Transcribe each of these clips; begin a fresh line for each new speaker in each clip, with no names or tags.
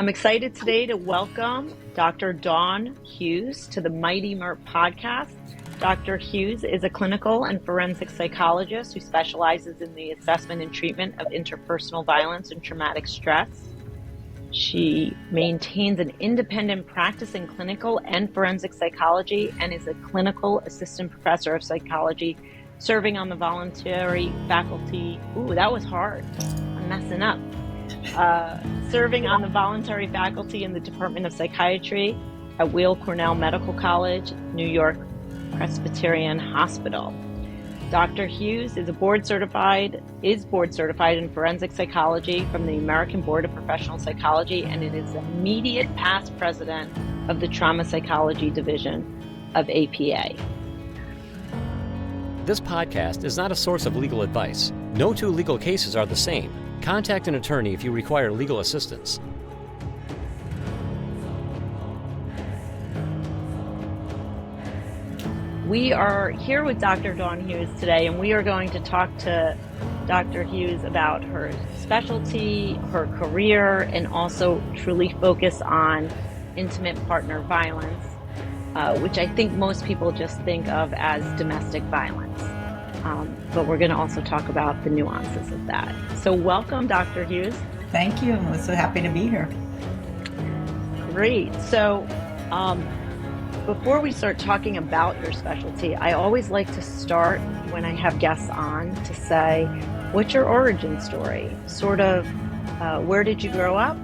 I'm excited today to welcome Dr. Dawn Hughes to the Mighty MERP podcast. Dr. Hughes is a clinical and forensic psychologist who specializes in the assessment and treatment of interpersonal violence and traumatic stress. She maintains an independent practice in clinical and forensic psychology and is a clinical assistant professor of psychology, serving on the voluntary faculty. Ooh, that was hard. I'm messing up. Serving on the voluntary faculty in the Department of Psychiatry at Weill Cornell Medical College, New York Presbyterian Hospital. Dr. Hughes is board certified in forensic psychology from the American Board of Professional Psychology, and it is immediate past president of the Trauma Psychology Division of APA.
This podcast is not a source of legal advice. No two legal cases are the same. Contact an attorney if you require legal assistance.
We are here with Dr. Dawn Hughes today, and we are going to talk to Dr. Hughes about her specialty, her career, and also truly focus on intimate partner violence, which I think most people just think of as domestic violence. But we're going to also talk about the nuances of that. So welcome, Dr. Hughes.
Thank you. I'm so happy to be here.
Great. So before we start talking about your specialty, I always like to start when I have guests on to say, what's your origin story? Sort of where did you grow up?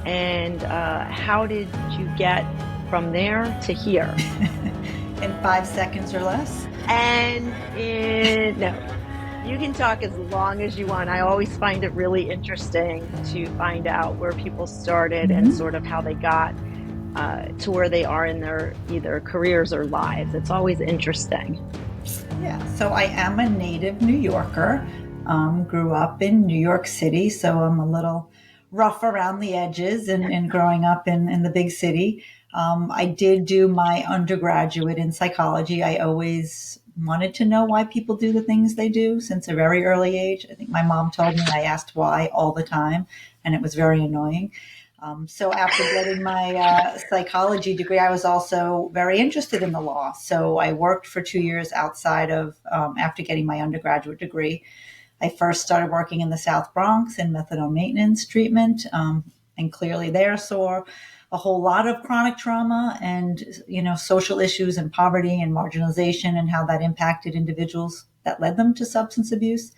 And how did you get from there to here?
In 5 seconds or less?
And no, you can talk as long as you want. I always find it really interesting to find out where people started and sort of how they got to where they are in their either careers or lives. It's always interesting.
Yeah, so I am a native New Yorker. Grew up in New York City, so I'm a little rough around the edges and growing up in the big city. I did do my undergraduate in psychology. I always wanted to know why people do the things they do since a very early age. I think my mom told me I asked why all the time, and it was very annoying. So after getting my psychology degree, I was also very interested in the law. So I worked for 2 years outside of, after getting my undergraduate degree. I first started working in the South Bronx in methadone maintenance treatment, and clearly there saw a whole lot of chronic trauma and, social issues and poverty and marginalization and how that impacted individuals that led them to substance abuse.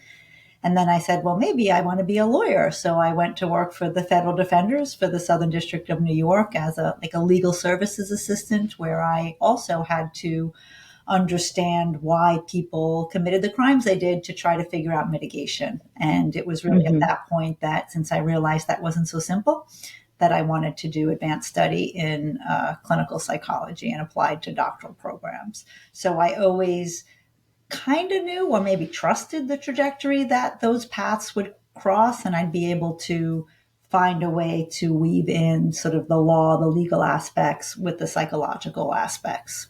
And then I said, well, maybe I want to be a lawyer. So I went to work for the federal defenders for the Southern District of New York as a legal services assistant, where I also had to understand why people committed the crimes they did to try to figure out mitigation. And it was really at that point that, since I realized that wasn't so simple, that I wanted to do advanced study in clinical psychology and applied to doctoral programs. So I always kind of knew or maybe trusted the trajectory that those paths would cross, and I'd be able to find a way to weave in sort of the law, the legal aspects with the psychological aspects.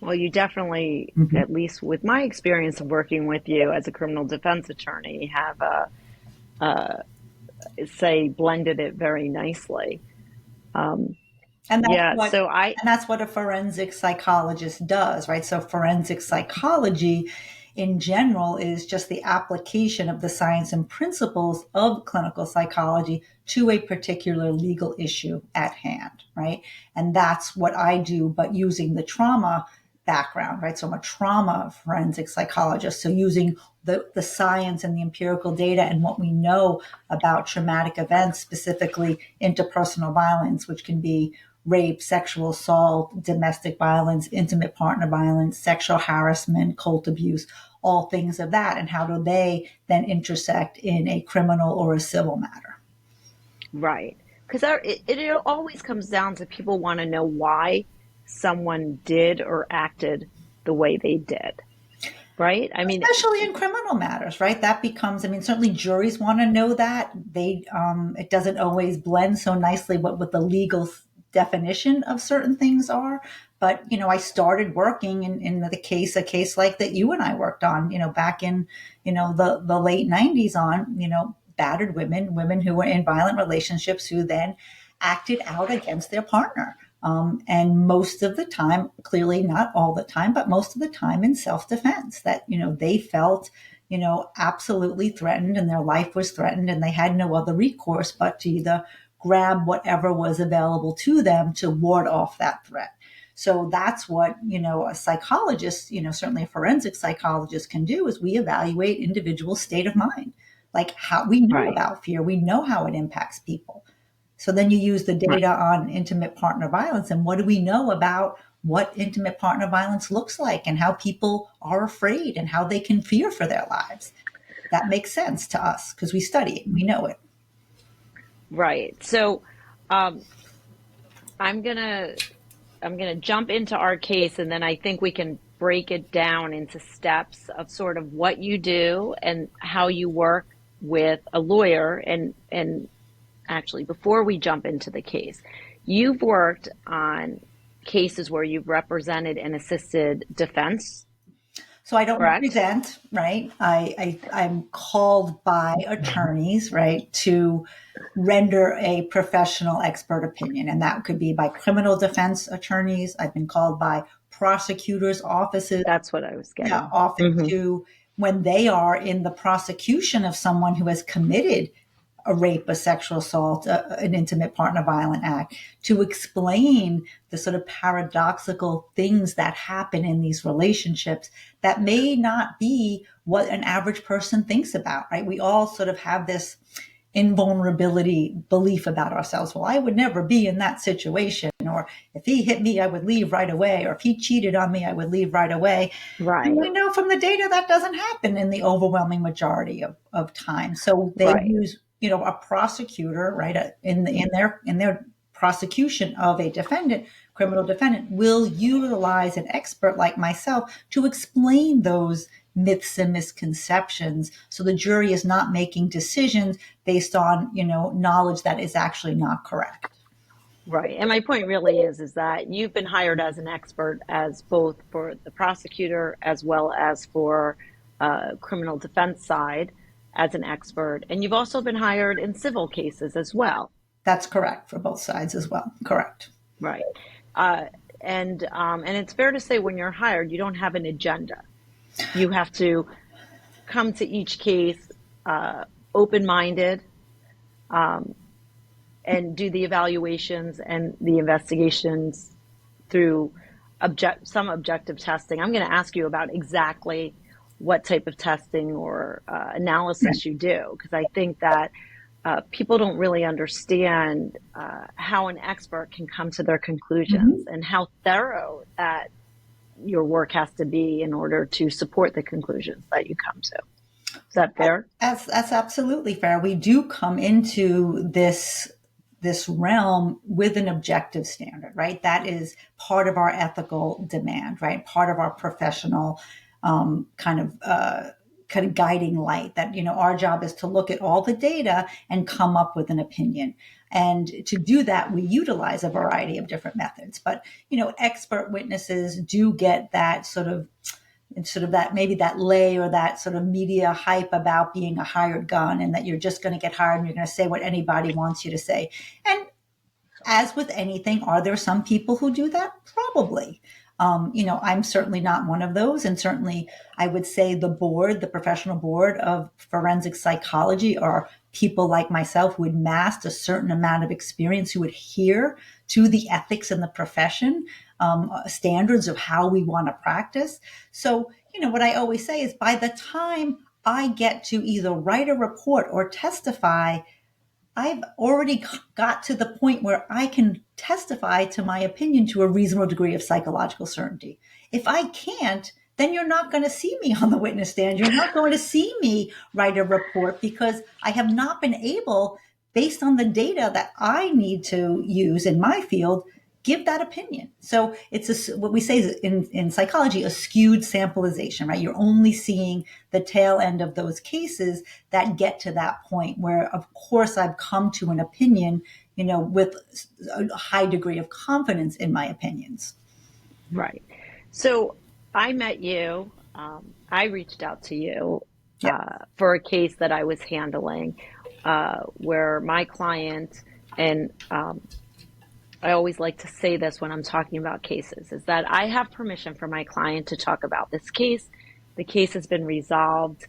Well, you definitely, at least with my experience of working with you as a criminal defense attorney, have blended it very nicely.
And that's what a forensic psychologist does, right? So forensic psychology in general is just the application of the science and principles of clinical psychology to a particular legal issue at hand, right? And that's what I do, but using the trauma background, right? So I'm a trauma forensic psychologist. So using the science and the empirical data and what we know about traumatic events, specifically interpersonal violence, which can be rape, sexual assault, domestic violence, intimate partner violence, sexual harassment, cult abuse, all things of that. And how do they then intersect in a criminal or a civil matter?
Right. Because it always comes down to people want to know why someone did or acted the way they did. Right? I mean,
especially in criminal matters, right? That becomes, certainly juries want to know that. It doesn't always blend so nicely what the legal definition of certain things are. But, I started working in a case like that you and I worked on, back in, the late 90s on, battered women who were in violent relationships who then acted out against their partner. And most of the time, clearly not all the time, but most of the time in self-defense, that, they felt, absolutely threatened, and their life was threatened, and they had no other recourse but to either grab whatever was available to them to ward off that threat. So that's what, a psychologist, certainly a forensic psychologist can do, is we evaluate individuals' state of mind. Like, how we know
Right.
about fear, we know how it impacts people. So then you use the
Right.
data on intimate partner violence, and what do we know about what intimate partner violence looks like, and how people are afraid, and how they can fear for their lives. That makes sense to us because we study it, we know it.
Right. So, um, I'm gonna I'm gonna jump into our case, and then I think we can break it down into steps of sort of what you do and how you work with a lawyer. And actually, before we jump into the case, you've worked on cases where you've represented and assisted defense,
So I don't
correct?
represent, right? I'm called by attorneys, right, to render a professional expert opinion. And that could be by criminal defense attorneys. I've been called by prosecutors' offices,
That's what I was
yeah,
getting.
often to, when they are in the prosecution of someone who has committed a rape, a sexual assault, an intimate partner violent act, to explain the sort of paradoxical things that happen in these relationships that may not be what an average person thinks about, right? We all sort of have this invulnerability belief about ourselves. Well, I would never be in that situation. Or if he hit me, I would leave right away. Or if he cheated on me, I would leave right away. And
Right.
we know from the data that doesn't happen in the overwhelming majority of time. So they
Right.
use, a prosecutor, right, in their prosecution of a defendant, criminal defendant, will utilize an expert like myself to explain those myths and misconceptions, so the jury is not making decisions based on, knowledge that is actually not correct.
Right. And my point really is that you've been hired as an expert, as both for the prosecutor as well as for criminal defense side as an expert. And you've also been hired in civil cases as well.
That's correct for both sides as well. Correct.
Right. Uh, and it's fair to say when you're hired, you don't have an agenda. You have to come to each case open-minded, and do the evaluations and the investigations through some objective testing. I'm going to ask you about exactly what type of testing or analysis you do, because I think that people don't really understand how an expert can come to their conclusions
Mm-hmm.
and how thorough that your work has to be in order to support the conclusions that you come to. Is that fair?
That's absolutely fair. We do come into this realm with an objective standard, right? That is part of our ethical demand, right? Part of our professional kind of guiding light. That, our job is to look at all the data and come up with an opinion. And to do that, we utilize a variety of different methods. But, expert witnesses do get that sort of that, maybe that lay or that sort of media hype about being a hired gun, and that you're just going to get hired and you're going to say what anybody wants you to say. And as with anything, are there some people who do that? Probably. I'm certainly not one of those. And certainly I would say the professional board of forensic psychology, are people like myself who had massed a certain amount of experience, who adhere to the ethics in the profession, standards of how we want to practice. So, what I always say is, by the time I get to either write a report or testify, I've already got to the point where I can testify to my opinion to a reasonable degree of psychological certainty. If I can't, then you're not going to see me on the witness stand. You're not going to see me write a report, because I have not been able, based on the data that I need to use in my field, give that opinion. So it's what we say is in psychology, a skewed sampleization, right? You're only seeing the tail end of those cases that get to that point where, of course, I've come to an opinion, with a high degree of confidence in my opinions.
Right. So I met you. I reached out to you
Yep.
for a case that I was handling, where my client and I always like to say this when I'm talking about cases, is that I have permission from my client to talk about this case. The case has been resolved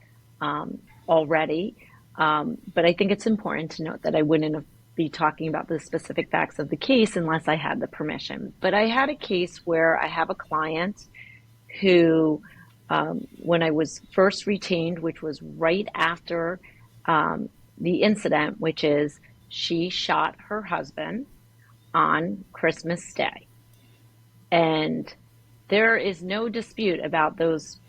already, but I think it's important to note that I wouldn't be talking about the specific facts of the case unless I had the permission. But I had a case where I have a client who, when I was first retained, which was right after the incident, which is she shot her husband on Christmas Day. And there is no dispute about those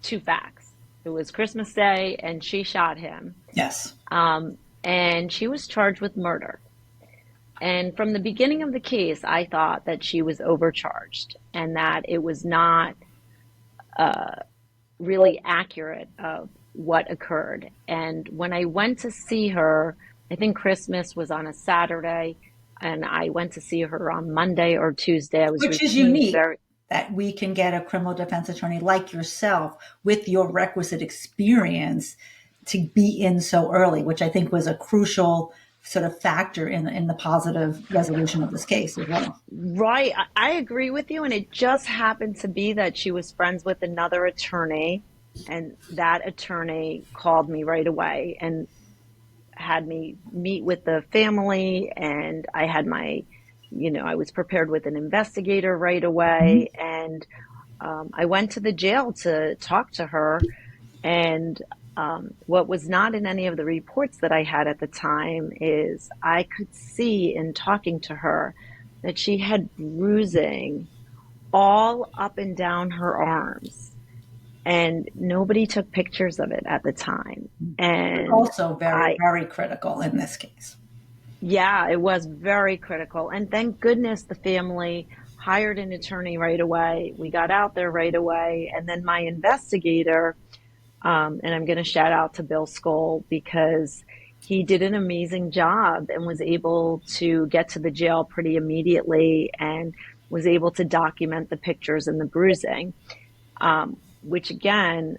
two facts. It was Christmas Day and she shot him.
Yes.
And she was charged with murder. And from the beginning of the case, I thought that she was overcharged and that it was not really accurate of what occurred. And when I went to see her, I think Christmas was on a Saturday, and I went to see her on Monday or Tuesday. I was
Which is unique that we can get a criminal defense attorney like yourself with your requisite experience to be in so early, which I think was a crucial sort of factor in the positive resolution of this case as well.
Right. I agree with you. And it just happened to be that she was friends with another attorney, and that attorney called me right away and had me meet with the family, and I had I was prepared with an investigator right away. And I went to the jail to talk to her. And what was not in any of the reports that I had at the time is I could see in talking to her that she had bruising all up and down her arms. And nobody took pictures of it at the time. And
also very critical in this case.
Yeah, it was very critical. And thank goodness the family hired an attorney right away. We got out there right away. And then my investigator, and I'm going to shout out to Bill Skoll because he did an amazing job and was able to get to the jail pretty immediately and was able to document the pictures and the bruising. Which again,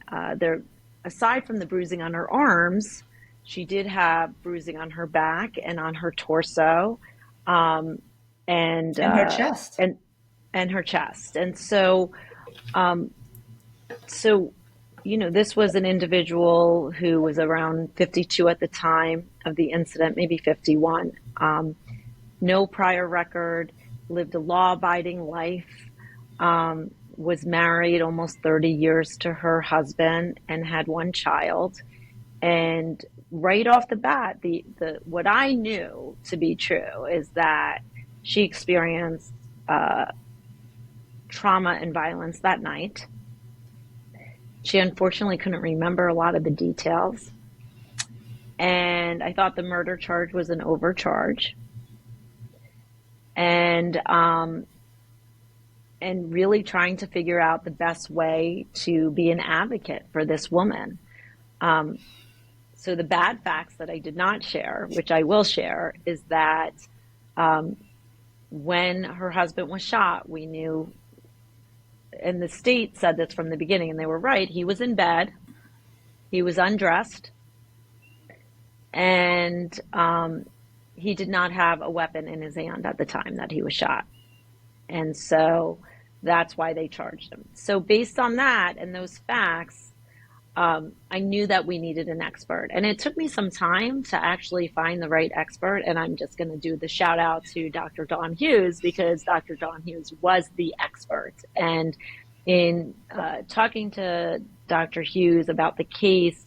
aside from the bruising on her arms, she did have bruising on her back and on her torso, and
her chest,
and her chest. And so, this was an individual who was around 52 at the time of the incident, maybe 51. No prior record, lived a law-abiding life. Was married almost 30 years to her husband and had one child. And right off the bat, what I knew to be true is that she experienced trauma and violence that night. She unfortunately couldn't remember a lot of the details. And I thought the murder charge was an overcharge. And really trying to figure out the best way to be an advocate for this woman. So the bad facts that I did not share, which I will share, is that when her husband was shot, we knew, and the state said this from the beginning, and they were right, he was in bed, he was undressed, and he did not have a weapon in his hand at the time that he was shot. And so that's why they charged him. So based on that and those facts, I knew that we needed an expert. And it took me some time to actually find the right expert. And I'm just going to do the shout out to Dr. Dawn Hughes because Dr. Dawn Hughes was the expert. And in talking to Dr. Hughes about the case,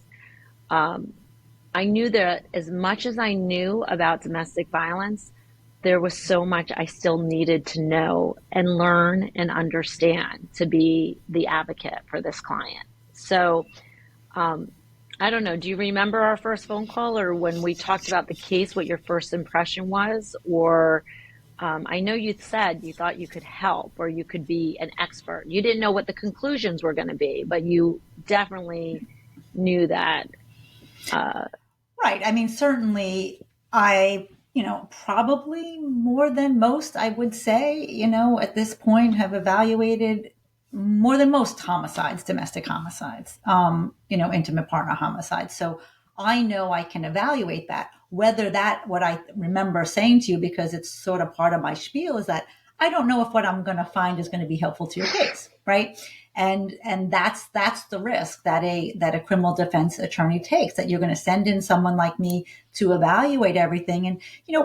I knew that as much as I knew about domestic violence, there was so much I still needed to know and learn and understand to be the advocate for this client. So I don't know, do you remember our first phone call or when we talked about the case, what your first impression was? Or I know you said you thought you could help or you could be an expert. You didn't know what the conclusions were going to be, but you definitely knew that.
Right. I mean, certainly probably more than most, I would say, at this point have evaluated more than most homicides, domestic homicides, intimate partner homicides. So I know I can evaluate that. Whether that, what I remember saying to you, because it's sort of part of my spiel, is that I don't know if what I'm going to find is going to be helpful to your case, right? And that's the risk that a criminal defense attorney takes, that you're going to send in someone like me to evaluate everything. And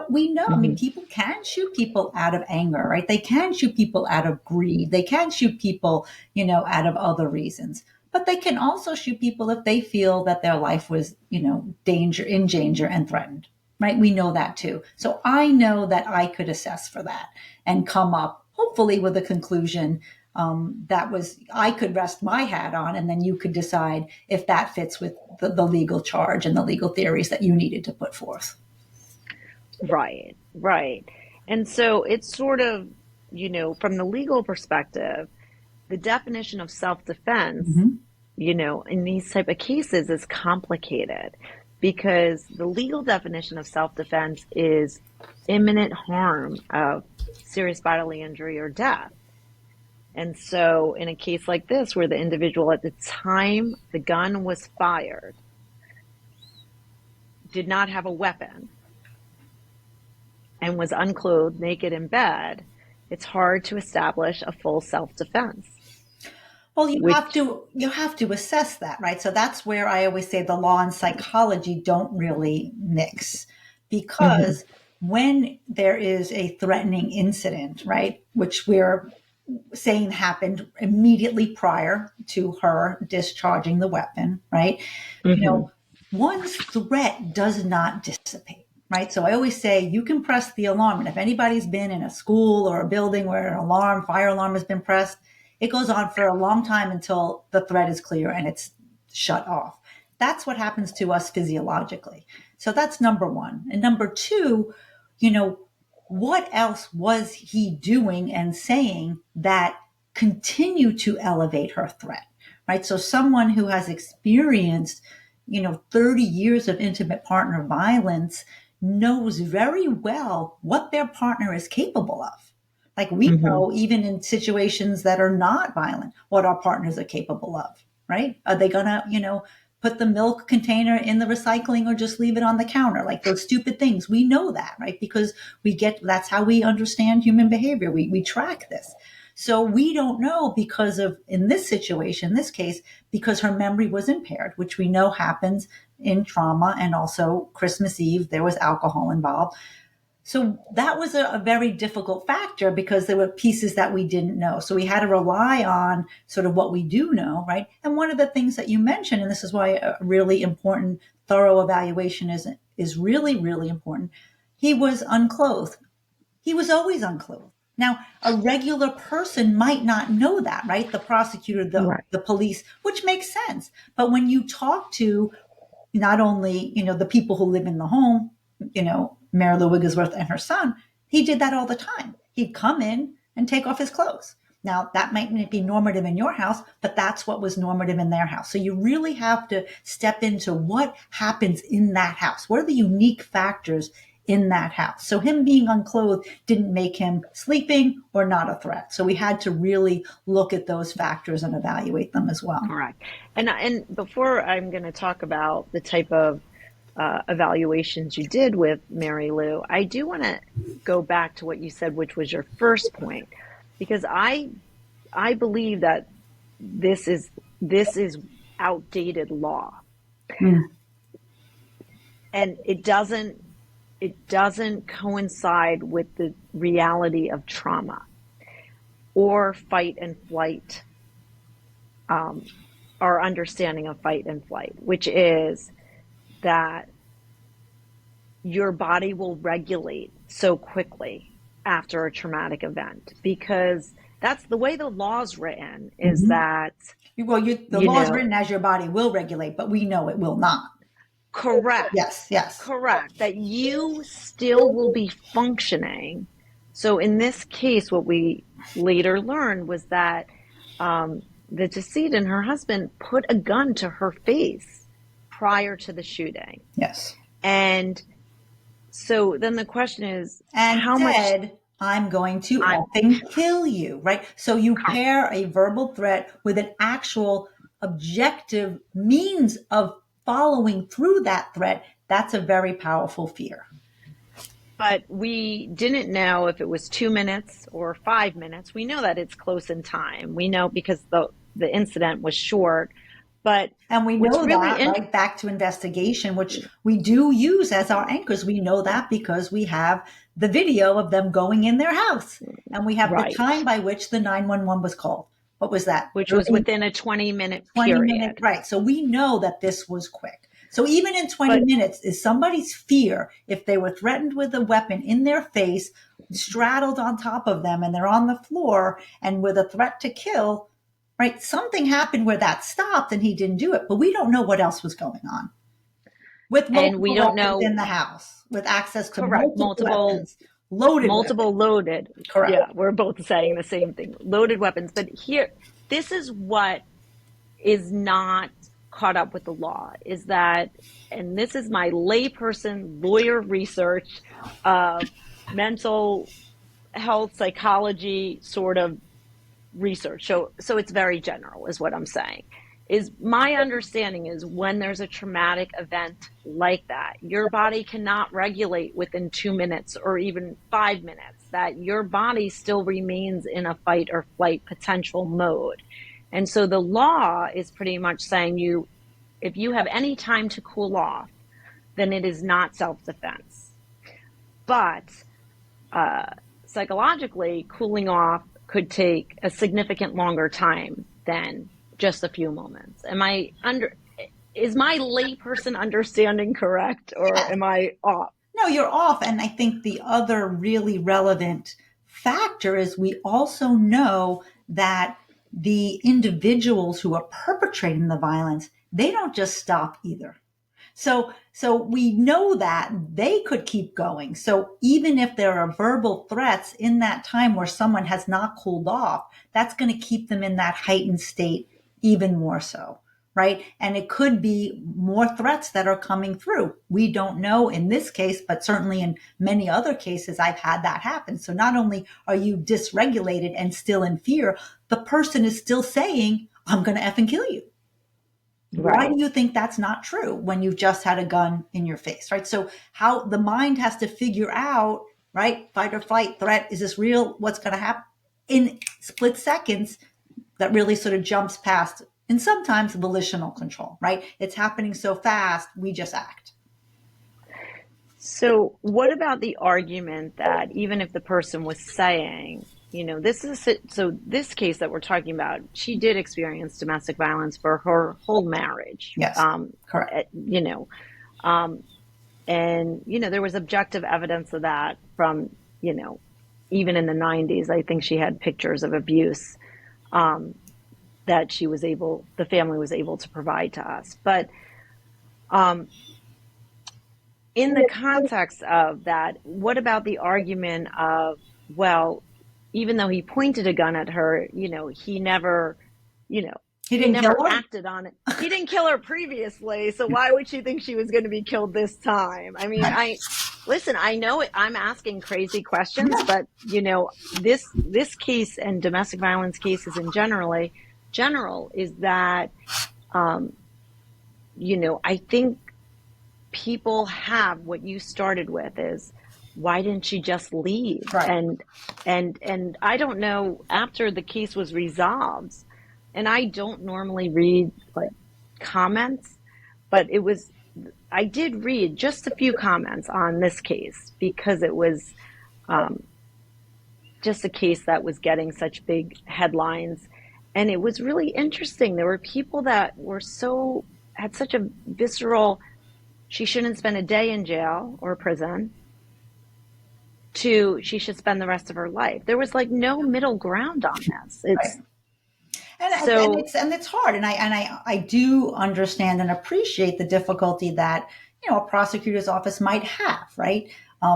we know, I mean, people can shoot people out of anger, right? They can shoot people out of greed. They can shoot people, out of other reasons. But they can also shoot people if they feel that their life was, in danger and threatened, right? We know that too. So I know that I could assess for that and come up, hopefully, with a conclusion that was I could rest my hat on, and then you could decide if that fits with the legal charge and the legal theories that you needed to put forth.
Right, right. And so it's sort of, from the legal perspective, the definition of self-defense, in these type of cases is complicated, because the legal definition of self-defense is imminent harm of serious bodily injury or death. And so in a case like this, where the individual at the time the gun was fired did not have a weapon and was unclothed, naked in bed, it's hard to establish a full self-defense.
Well, you have to assess that, right? So that's where I always say the law and psychology don't really mix, because when there is a threatening incident, right, which we're saying happened immediately prior to her discharging the weapon, right? One's threat does not dissipate, right? So I always say you can press the alarm, and if anybody's been in a school or a building where an fire alarm has been pressed, it goes on for a long time until the threat is clear and it's shut off. That's what happens to us physiologically. So that's number one. And number two, what else was he doing and saying that continued to elevate her threat, right? So someone who has experienced, 30 years of intimate partner violence knows very well what their partner is capable of. Like we know, even in situations that are not violent, what our partners are capable of, right? Are they going to, put the milk container in the recycling or just leave it on the counter? Like those stupid things. We know that, right? Because that's how we understand human behavior. We track this. So we don't know because of, in this situation, this case, because her memory was impaired, which we know happens in trauma, and also Christmas Eve, there was alcohol involved. So that was a very difficult factor, because there were pieces that we didn't know. So we had to rely on sort of what we do know, right? And one of the things that you mentioned, and this is why a really important, thorough evaluation is really, really important. He was unclothed. He was always unclothed. Now, a regular person might not know that, right? The prosecutor, the police, which makes sense. But when you talk to not only, the people who live in the home, Mary Lou Wigglesworth and her son, he did that all the time. He'd come in and take off his clothes. Now, that might not be normative in your house, but that's what was normative in their house. So you really have to step into what happens in that house. What are the unique factors in that house? So him being unclothed didn't make him sleeping or not a threat. So we had to really look at those factors and evaluate them as well.
Correct. And before I'm going to talk about the type of evaluations you did with Mary Lou, I do want to go back to what you said, which was your first point, because I believe that this is outdated law, and it doesn't coincide with the reality of trauma or fight and flight, our understanding of fight and flight, which is that your body will regulate so quickly after a traumatic event, because that's the way the law's written, is that,
well, the law's written as your body will regulate, but we know it will not.
Correct.
Yes.
Correct. That you still will be functioning. So in this case, what we later learned was that the decedent, her husband, put a gun to her face prior to the shooting.
Yes.
And so then the question is,
and how much I'm going to effing kill you, right? So you pair a verbal threat with an actual objective means of following through that threat, that's a very powerful fear.
But we didn't know if it was 2 minutes or 5 minutes. We know that it's close in time. We know because the incident was short. But
and we
what's
know
really
that, right, back to investigation, which we do use as our anchors. We know that because we have the video of them going in their house. And we have the
right,
time by which the 911 was called. What was that?
which was within a 20-minute
20 minute,
period.
right. So we know that this was quick. So even in 20 minutes, is somebody's fear, if they were threatened with a weapon in their face, straddled on top of them, and they're on the floor and with a threat to kill, right? Something happened where that stopped and he didn't do it, but we don't know what else was going on. With multiple
and we don't
weapons
know
in the house, with access to
correct
multiple weapons, loaded
multiple
weapons.
loaded.
Correct.
Yeah, we're both saying the same thing. Loaded weapons. But here, this is what is not caught up with the law, is that, and this is my layperson lawyer research, mental health psychology sort of research. So it's very general is what I'm saying. Is my understanding is when there's a traumatic event like that, your body cannot regulate within 2 minutes or even 5 minutes, that your body still remains in a fight or flight potential mode. And so the law is pretty much saying if you have any time to cool off, then it is not self-defense. But psychologically, cooling off could take a significant longer time than just a few moments. Is my layperson understanding correct, or am I off?
No, you're off. And I think the other really relevant factor is we also know that the individuals who are perpetrating the violence, they don't just stop either. So we know that they could keep going. So even if there are verbal threats in that time where someone has not cooled off, that's going to keep them in that heightened state even more so, right? And it could be more threats that are coming through. We don't know in this case, but certainly in many other cases, I've had that happen. So not only are you dysregulated and still in fear, the person is still saying, I'm going to effing kill you.
Right.
Why do you think that's not true when you've just had a gun in your face, right? So how the mind has to figure out, right? Fight or flight, threat, is this real? What's going to happen in split seconds? That really sort of jumps past, and sometimes volitional control, right? It's happening so fast, we just act.
So what about the argument that even if the person was saying, this case that we're talking about, she did experience domestic violence for her whole marriage.
Yes, correct.
And there was objective evidence of that from, even in the 90s. I think she had pictures of abuse that the family was able to provide to us. But in the context of that, what about the argument of, well, even though he pointed a gun at her, he never, he never acted on it. He didn't kill her previously, so why would she think she was going to be killed this time? I mean, I know I'm asking crazy questions, but this case and domestic violence cases in general is that, I think people have what you started with is, why didn't she just leave?
Right.
And I don't know, after the case was resolved, and I don't normally read like comments, but I did read just a few comments on this case because it was just a case that was getting such big headlines. And it was really interesting. There were people that had such a visceral, she shouldn't spend a day in jail or prison, to she should spend the rest of her life. There was like no middle ground on this. It's
right. And it's hard. And I do understand and appreciate the difficulty that, a prosecutor's office might have, right?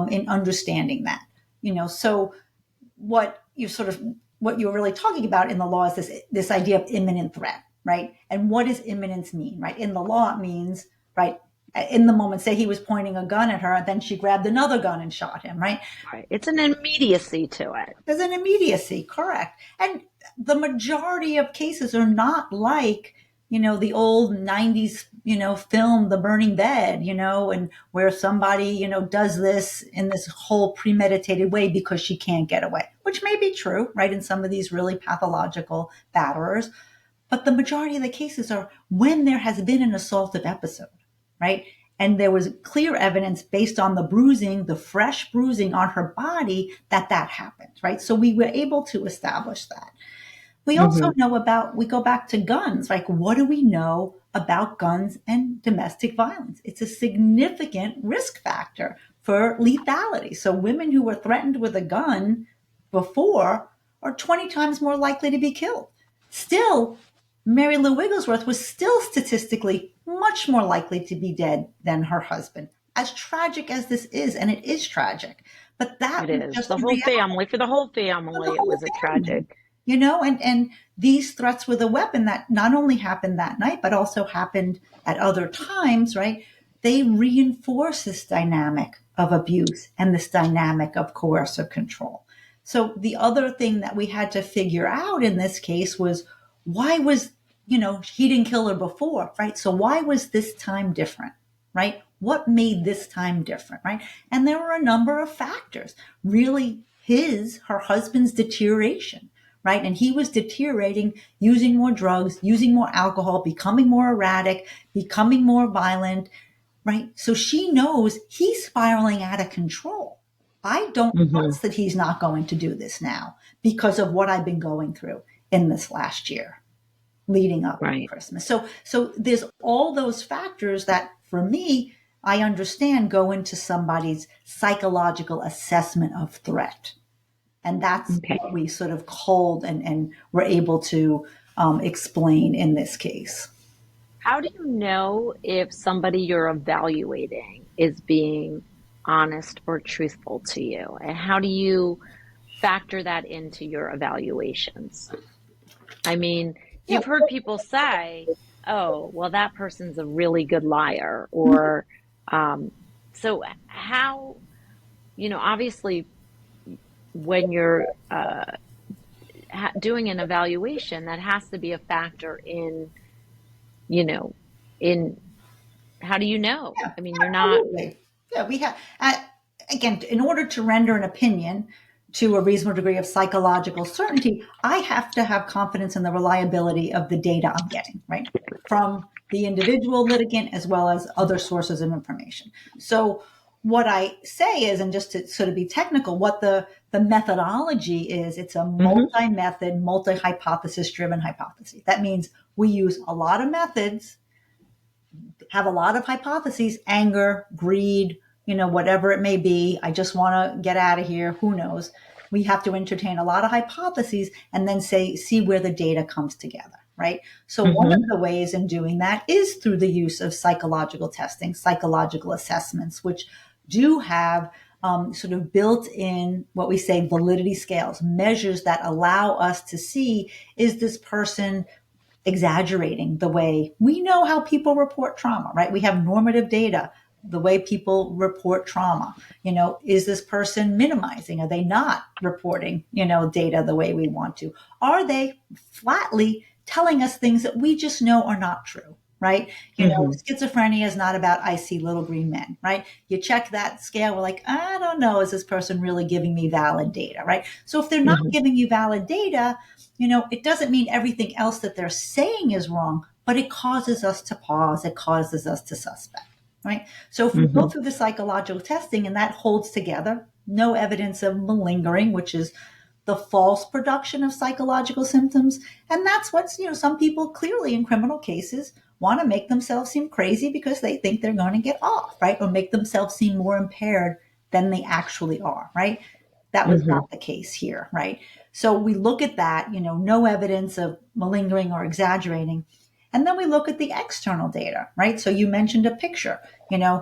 In understanding that, so what you're really talking about in the law is this idea of imminent threat, right? And what does imminence mean, right? In the law, it means, right, in the moment, say he was pointing a gun at her, and then she grabbed another gun and shot him, right?
Right. It's an immediacy to it.
There's an immediacy, correct. And the majority of cases are not like the old 90s, film, The Burning Bed, and where somebody, does this in this whole premeditated way because she can't get away, which may be true, right? In some of these really pathological batterers. But the majority of the cases are when there has been an assaultive episode, right? And there was clear evidence based on the bruising, the fresh bruising on her body, that happened, right? So we were able to establish that. We also know we go back to guns. Like, what do we know about guns and domestic violence? It's a significant risk factor for lethality. So women who were threatened with a gun before are 20 times more likely to be killed. Still, Mary Lou Wigglesworth was still statistically much more likely to be dead than her husband. As tragic as this is, and it is tragic, but that
It
was
is.
just
The
the
whole
reality
family, for the whole
for the
family, it
whole
was a
family.
tragic.
And these threats with a weapon that not only happened that night, but also happened at other times, right? They reinforce this dynamic of abuse and this dynamic of coercive control. So the other thing that we had to figure out in this case was, why was, he didn't kill her before, right? So why was this time different, right? What made this time different, right? And there were a number of factors. Really, her husband's deterioration, right? And he was deteriorating, using more drugs, using more alcohol, becoming more erratic, becoming more violent, right? So she knows he's spiraling out of control. I don't trust that he's not going to do this now because of what I've been going through in this last year leading up to
Right.
Christmas. So there's all those factors that, for me, I understand go into somebody's psychological assessment of threat. And that's
Okay.
what we sort of culled and were able to explain in this case.
How do you know if somebody you're evaluating is being honest or truthful to you? And how do you factor that into your evaluations? I mean,
Yeah.
you've heard people say, oh, well, that person's a really good liar. Or, so how, obviously, when you're doing an evaluation, that has to be a factor in, you know, in how do you know?
Yeah,
I mean, you're not.
absolutely. Yeah, we have, again, in order to render an opinion to a reasonable degree of psychological certainty, I have to have confidence in the reliability of the data I'm getting, right? From the individual litigant as well as other sources of information. So what I say is, and just to sort of be technical, what the methodology is, it's a
Mhm.
multi-method, multi-hypothesis driven hypothesis. That means we use a lot of methods, have a lot of hypotheses, anger, greed, whatever it may be. I just want to get out of here. Who knows? We have to entertain a lot of hypotheses and then see where the data comes together, right? So one of
Mhm.
the ways in doing that is through the use of psychological testing, psychological assessments, which do have sort of built in what we say validity scales, measures that allow us to see, is this person exaggerating the way we know how people report trauma, right? We have normative data, the way people report trauma. Is this person minimizing? Are they not reporting, data the way we want to? Are they flatly telling us things that we just know are not true? Right?
Mhm.
Schizophrenia is not about I see little green men, right? You check that scale, we're like, I don't know, is this person really giving me valid data, right? So if they're not
Mhm.
giving you valid data, it doesn't mean everything else that they're saying is wrong, but it causes us to pause. It causes us to suspect, right? So if we go
Mhm.
through the psychological testing and that holds together, no evidence of malingering, which is the false production of psychological symptoms. And that's what's, some people clearly in criminal cases want to make themselves seem crazy because they think they're going to get off, right? Or make themselves seem more impaired than they actually are, right? That was
Mhm.
not the case here, right? So we look at that, no evidence of malingering or exaggerating. And then we look at the external data, right? So you mentioned a picture.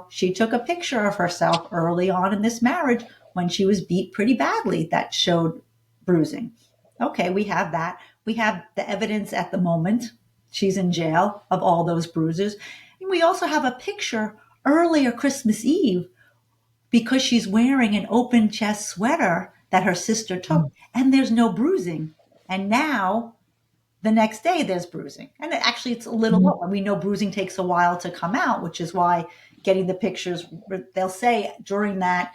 She took a picture of herself early on in this marriage when she was beat pretty badly that showed bruising. Okay, we have that. We have the evidence at the moment. She's in jail of all those bruises. And we also have a picture earlier Christmas Eve because she's wearing an open chest sweater that her sister took, and there's no bruising. And now The next day there's bruising. And actually it's a little
Mhm.
lower. We know bruising takes a while to come out, which is why getting the pictures, they'll say during that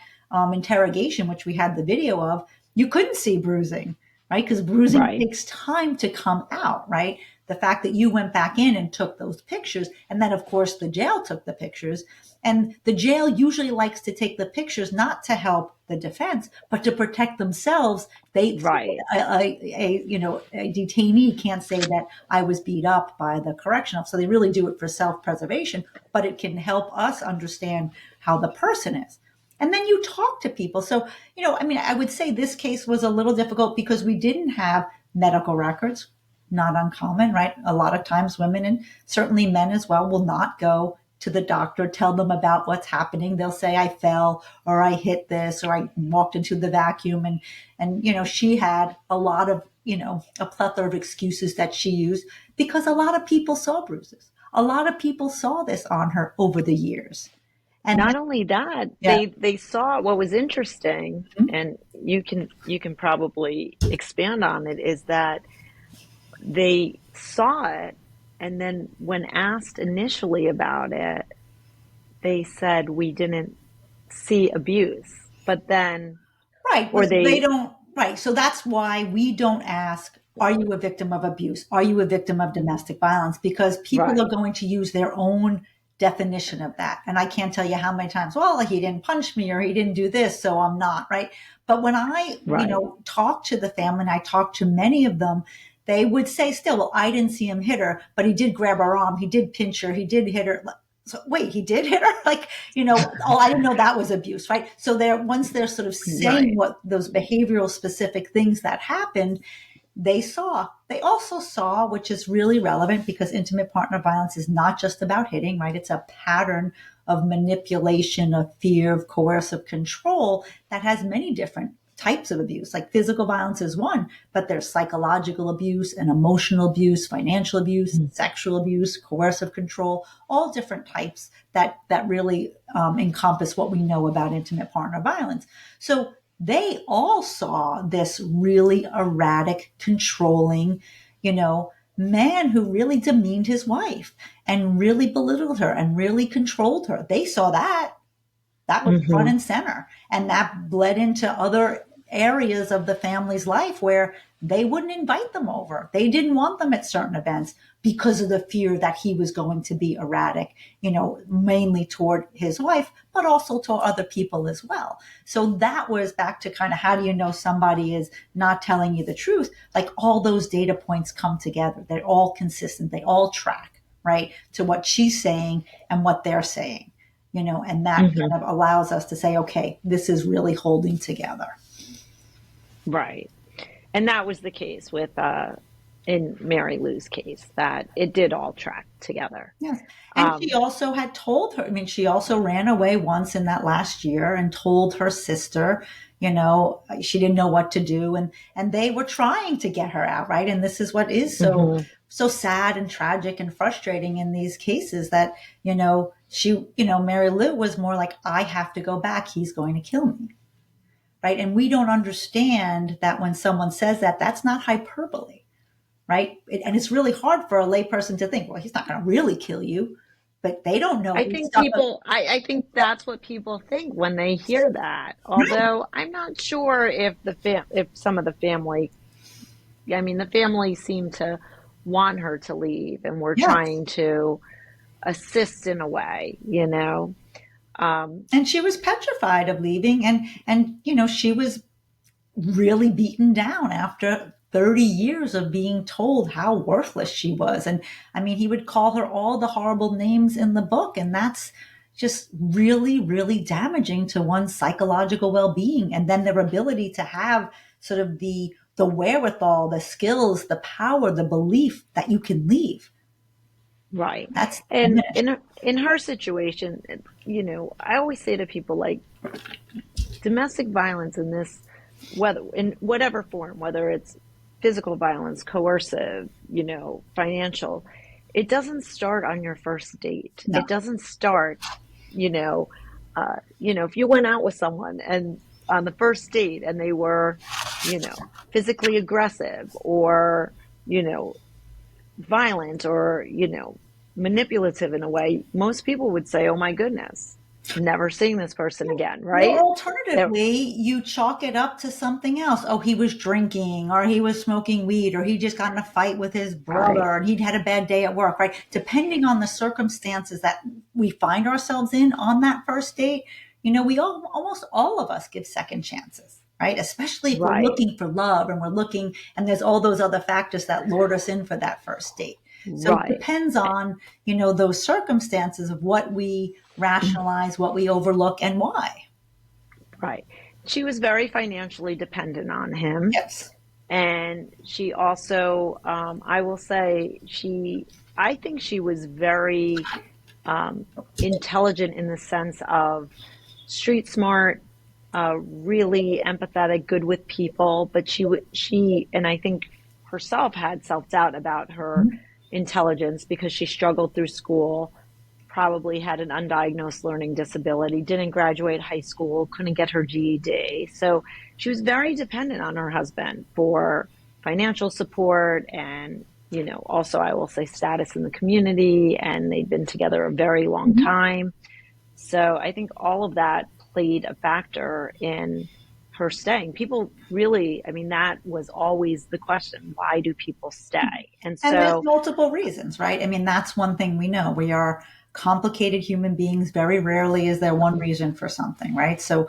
interrogation, which we had the video of, you couldn't see bruising, right? Because bruising
Right.
takes time to come out, right? The fact that you went back in and took those pictures, and then of course the jail took the pictures, and the jail usually likes to take the pictures not to help the defense, but to protect themselves. They
Right.
a detainee can't say that I was beat up by the correctional, so they really do it for self-preservation. But it can help us understand how the person is. And then you talk to people. So, I mean, I would say this case was a little difficult because we didn't have medical records, not uncommon, right? A lot of times women and certainly men as well will not go to the doctor, tell them about what's happening. They'll say, I fell or I hit this or I walked into the vacuum. And she had a lot of, a plethora of excuses that she used because a lot of people saw bruises. A lot of people saw this on her over the years. And
Not only that,
yeah.
they saw what was interesting,
Mhm.
and you can probably expand on it, is that they saw it, and then when asked initially about it, they said we didn't see abuse. But then,
Right, but
or
they
they,
don't. Right, so that's why we don't ask, are you a victim of abuse? Are you a victim of domestic violence? Because people are
right,
going to use their own definition of that. And I can't tell you how many times, well, he didn't punch me or he didn't do this, so I'm not, right? But when I,
right,
talk to the family, and I talk to many of them, they would say still, well, I didn't see him hit her, but he did grab her arm, he did pinch her, he did hit her. So wait, he did hit her? Like, oh, I didn't know that was abuse, right? So once they're sort of saying
right.
what those behavioral specific things that happened, they also saw, which is really relevant because intimate partner violence is not just about hitting, right? It's a pattern of manipulation, of fear, of coercive control that has many different types of abuse. Like physical violence is one, but there's psychological abuse and emotional abuse, financial abuse, sexual abuse, coercive control, all different types that really encompass what we know about intimate partner violence. So they all saw this really erratic, controlling, man who really demeaned his wife and really belittled her and really controlled her. They saw that. That was front
Hmm.
and center. And that bled into other areas of the family's life where they wouldn't invite them over. They didn't want them at certain events because of the fear that he was going to be erratic, mainly toward his wife, but also to other people as well. So that was back to kind of how do you know somebody is not telling you the truth? Like all those data points come together. They're all consistent. They all track, right, to what she's saying and what they're saying, and that
Hmm.
kind of allows us to say, okay, this is really holding together.
Right. And that was the case with in Mary Lou's case, that it did all track together.
Yes. And she
Um,
also had told her, I mean, she also ran away once in that last year and told her sister, she didn't know what to do. And they were trying to get her out, right? And this is what is
mhm.
so sad and tragic and frustrating in these cases that, Mary Lou was more like, I have to go back. He's going to kill me. Right. And we don't understand that when someone says that, that's not hyperbole, right? And it's really hard for a layperson to think, well, he's not going to really kill you, but they don't know
I
the
think
stuff.
I think that's what people think when they hear that.
Right.
Although I'm not sure if if some of the family, I mean, the family seemed to want her to leave and were
Yes.
trying to assist in a way. Um,
And she was petrified of leaving, and she was really beaten down after 30 years of being told how worthless she was. And I mean, he would call her all the horrible names in the book, and that's just really, really damaging to one's psychological well-being, and then their ability to have sort of the wherewithal, the skills, the power, the belief that you can leave.
right.
That's
And
diminished.
in her situation, I always say to people, like, domestic violence in this, whether in whatever form, whether it's physical violence, coercive, financial, it doesn't start on your first date.
No.
It doesn't start, you know, if you went out with someone and on the first date and they were, physically aggressive, or, you know, violent or, manipulative in a way, most people would say, oh my goodness, never seeing this person again,
Or
right? They're,
alternatively, you chalk it up to something else. Oh, he was drinking, or he was smoking weed, or he just got in a fight with his
right,
brother and he'd had a bad day at work, right? Depending on the circumstances that we find ourselves in on that first date, we almost all of us give second chances, right? Especially if we're
right,
looking for love and we're looking, and there's all those other factors that lured us in for that first date. So it
right,
depends on, those circumstances of what we rationalize, what we overlook, and why.
right. She was very financially dependent on him.
Yes.
And she also, I will say, I think she was very intelligent in the sense of street smart, really empathetic, good with people. But and I think herself had self doubt about her intelligence because she struggled through school, probably had an undiagnosed learning disability, didn't graduate high school, couldn't get her GED. So she was very dependent on her husband for financial support and, also I will say status in the community. And they'd been together a very long
Mhm.
time. So I think all of that played a factor in her staying. People really, I mean, that was always the question. Why do people stay? And
And there's
so,
multiple reasons, right? I mean, that's one thing we know. We are complicated human beings. Very rarely is there one reason for something, right? So,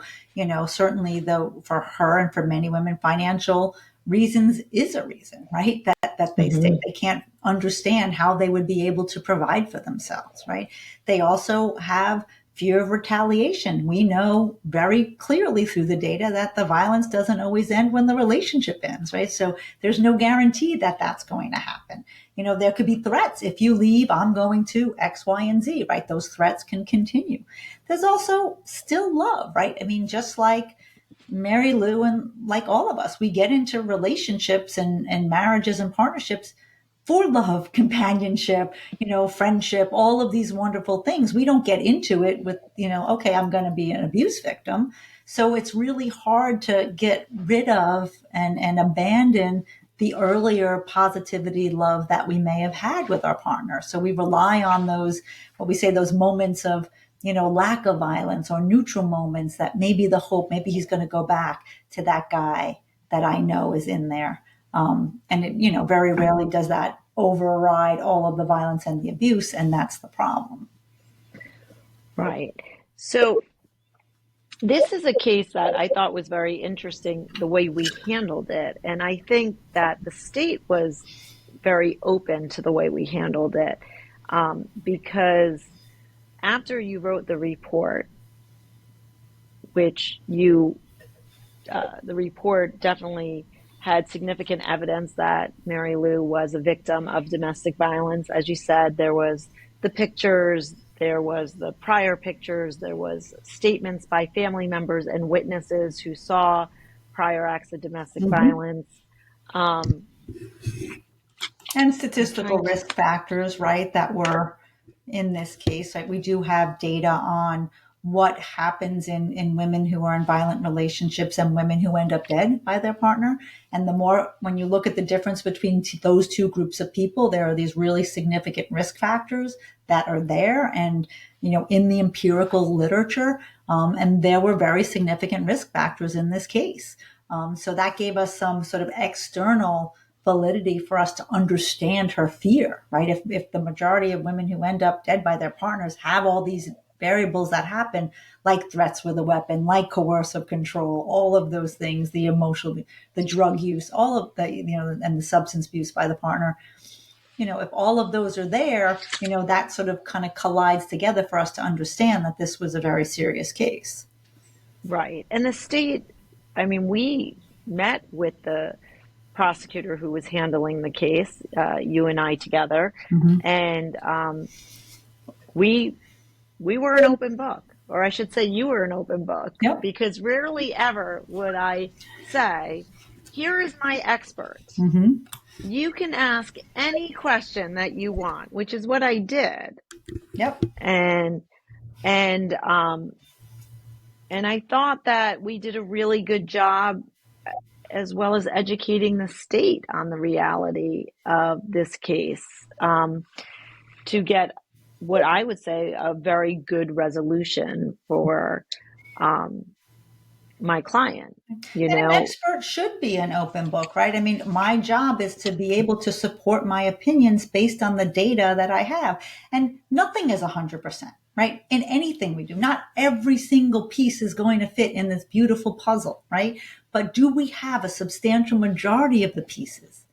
certainly though for her and for many women, financial reasons is a reason, right? That they stay.
mhm,
They can't understand how they would be able to provide for themselves, right? They also have fear of retaliation. We know very clearly through the data that the violence doesn't always end when the relationship ends, right? So there's no guarantee that that's going to happen. There could be threats. If you leave, I'm going to X, Y, and Z, right? Those threats can continue. There's also still love, right? I mean, just like Mary Lou and like all of us, we get into relationships and marriages and partnerships for love, companionship, friendship, all of these wonderful things. We don't get into it with, okay, I'm going to be an abuse victim. So it's really hard to get rid of and abandon the earlier positivity love that we may have had with our partner. So we rely on those, what we say, those moments of, lack of violence or neutral moments that maybe the hope, maybe he's going to go back to that guy that I know is in there. And it, very rarely does that override all of the violence and the abuse, and that's the problem.
right. So this is a case that I thought was very interesting, the way we handled it. And I think that the state was very open to the way we handled it because after you wrote the report, which the report definitely had significant evidence that Mary Lou was a victim of domestic violence. As you said, there was the pictures, there was the prior pictures, there was statements by family members and witnesses who saw prior acts of domestic
Mm-hmm.
violence. Um,
And
I'm
statistical
trying to,
risk factors, right, that were in this case. Right? We do have data on what happens in women who are in violent relationships and women who end up dead by their partner. And the more, when you look at the difference between those two groups of people, there are these really significant risk factors that are there. And, in the empirical literature, and there were very significant risk factors in this case. So that gave us some sort of external validity for us to understand her fear, right? If the majority of women who end up dead by their partners have all these variables that happen, like threats with a weapon, like coercive control, all of those things, the emotional, the drug use, all of the, and the substance abuse by the partner, if all of those are there, that sort of kind of collides together for us to understand that this was a very serious case.
right. And the state, I mean, we met with the prosecutor who was handling the case, you and I together,
Mm-hmm.
and we we were an open book, or I should say, you were an open book,
Yep.
because rarely ever would I say, "Here is my expert.
Mm-hmm.
You can ask any question that you want," which is what I did,
Yep.
and and um, and I thought that we did a really good job as well as educating the state on the reality of this case, to get what I would say a very good resolution for um, my client, you
And an
know?
expert should be an open book, right? I mean, my job is to be able to support my opinions based on the data that I have. And nothing is 100%, right? In anything we do, not every single piece is going to fit in this beautiful puzzle, right? But do we have a substantial majority of the pieces?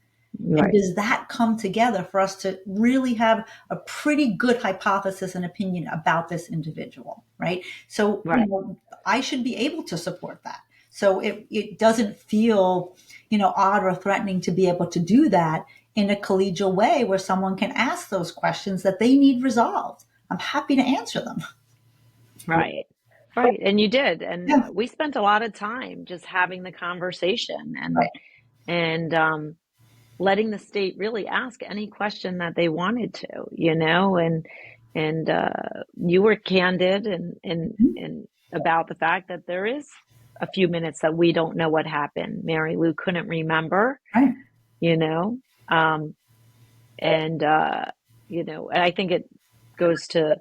And
Right,
does that come together for us to really have a pretty good hypothesis and opinion about this individual, right? So,
right,
I should be able to support that. So it doesn't feel, odd or threatening to be able to do that in a collegial way where someone can ask those questions that they need resolved. I'm happy to answer them.
right, right. And you did. And
Yeah,
we spent a lot of time just having the conversation
right,
and letting the state really ask any question that they wanted to, you know, and you were candid and about the fact that there is a few minutes that we don't know what happened. Mary Lou couldn't remember,
right.
you know, um, and you know, and I think it goes to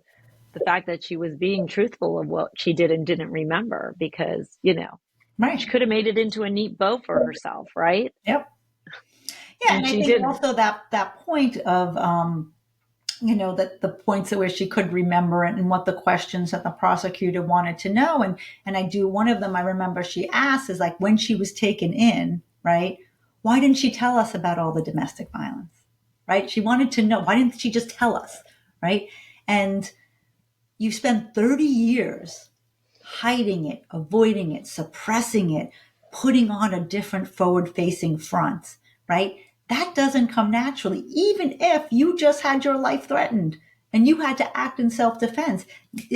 the fact that she was being truthful of what she did and didn't remember because, you know,
Right.
she could have made it into a neat bow for herself, right?
Yep. Yeah,
And
and I
she
think
didn't.
also that point of that the points at where she could remember it and what the questions that the prosecutor wanted to know. And I do one of them I remember she asked is like when she was taken in, right? Why didn't she tell us about all the domestic violence? Right? She wanted to know, why didn't she just tell us? Right? And you spend 30 years hiding it, avoiding it, suppressing it, putting on a different forward facing front, right? That doesn't come naturally. Even if you just had your life threatened and you had to act in self defense,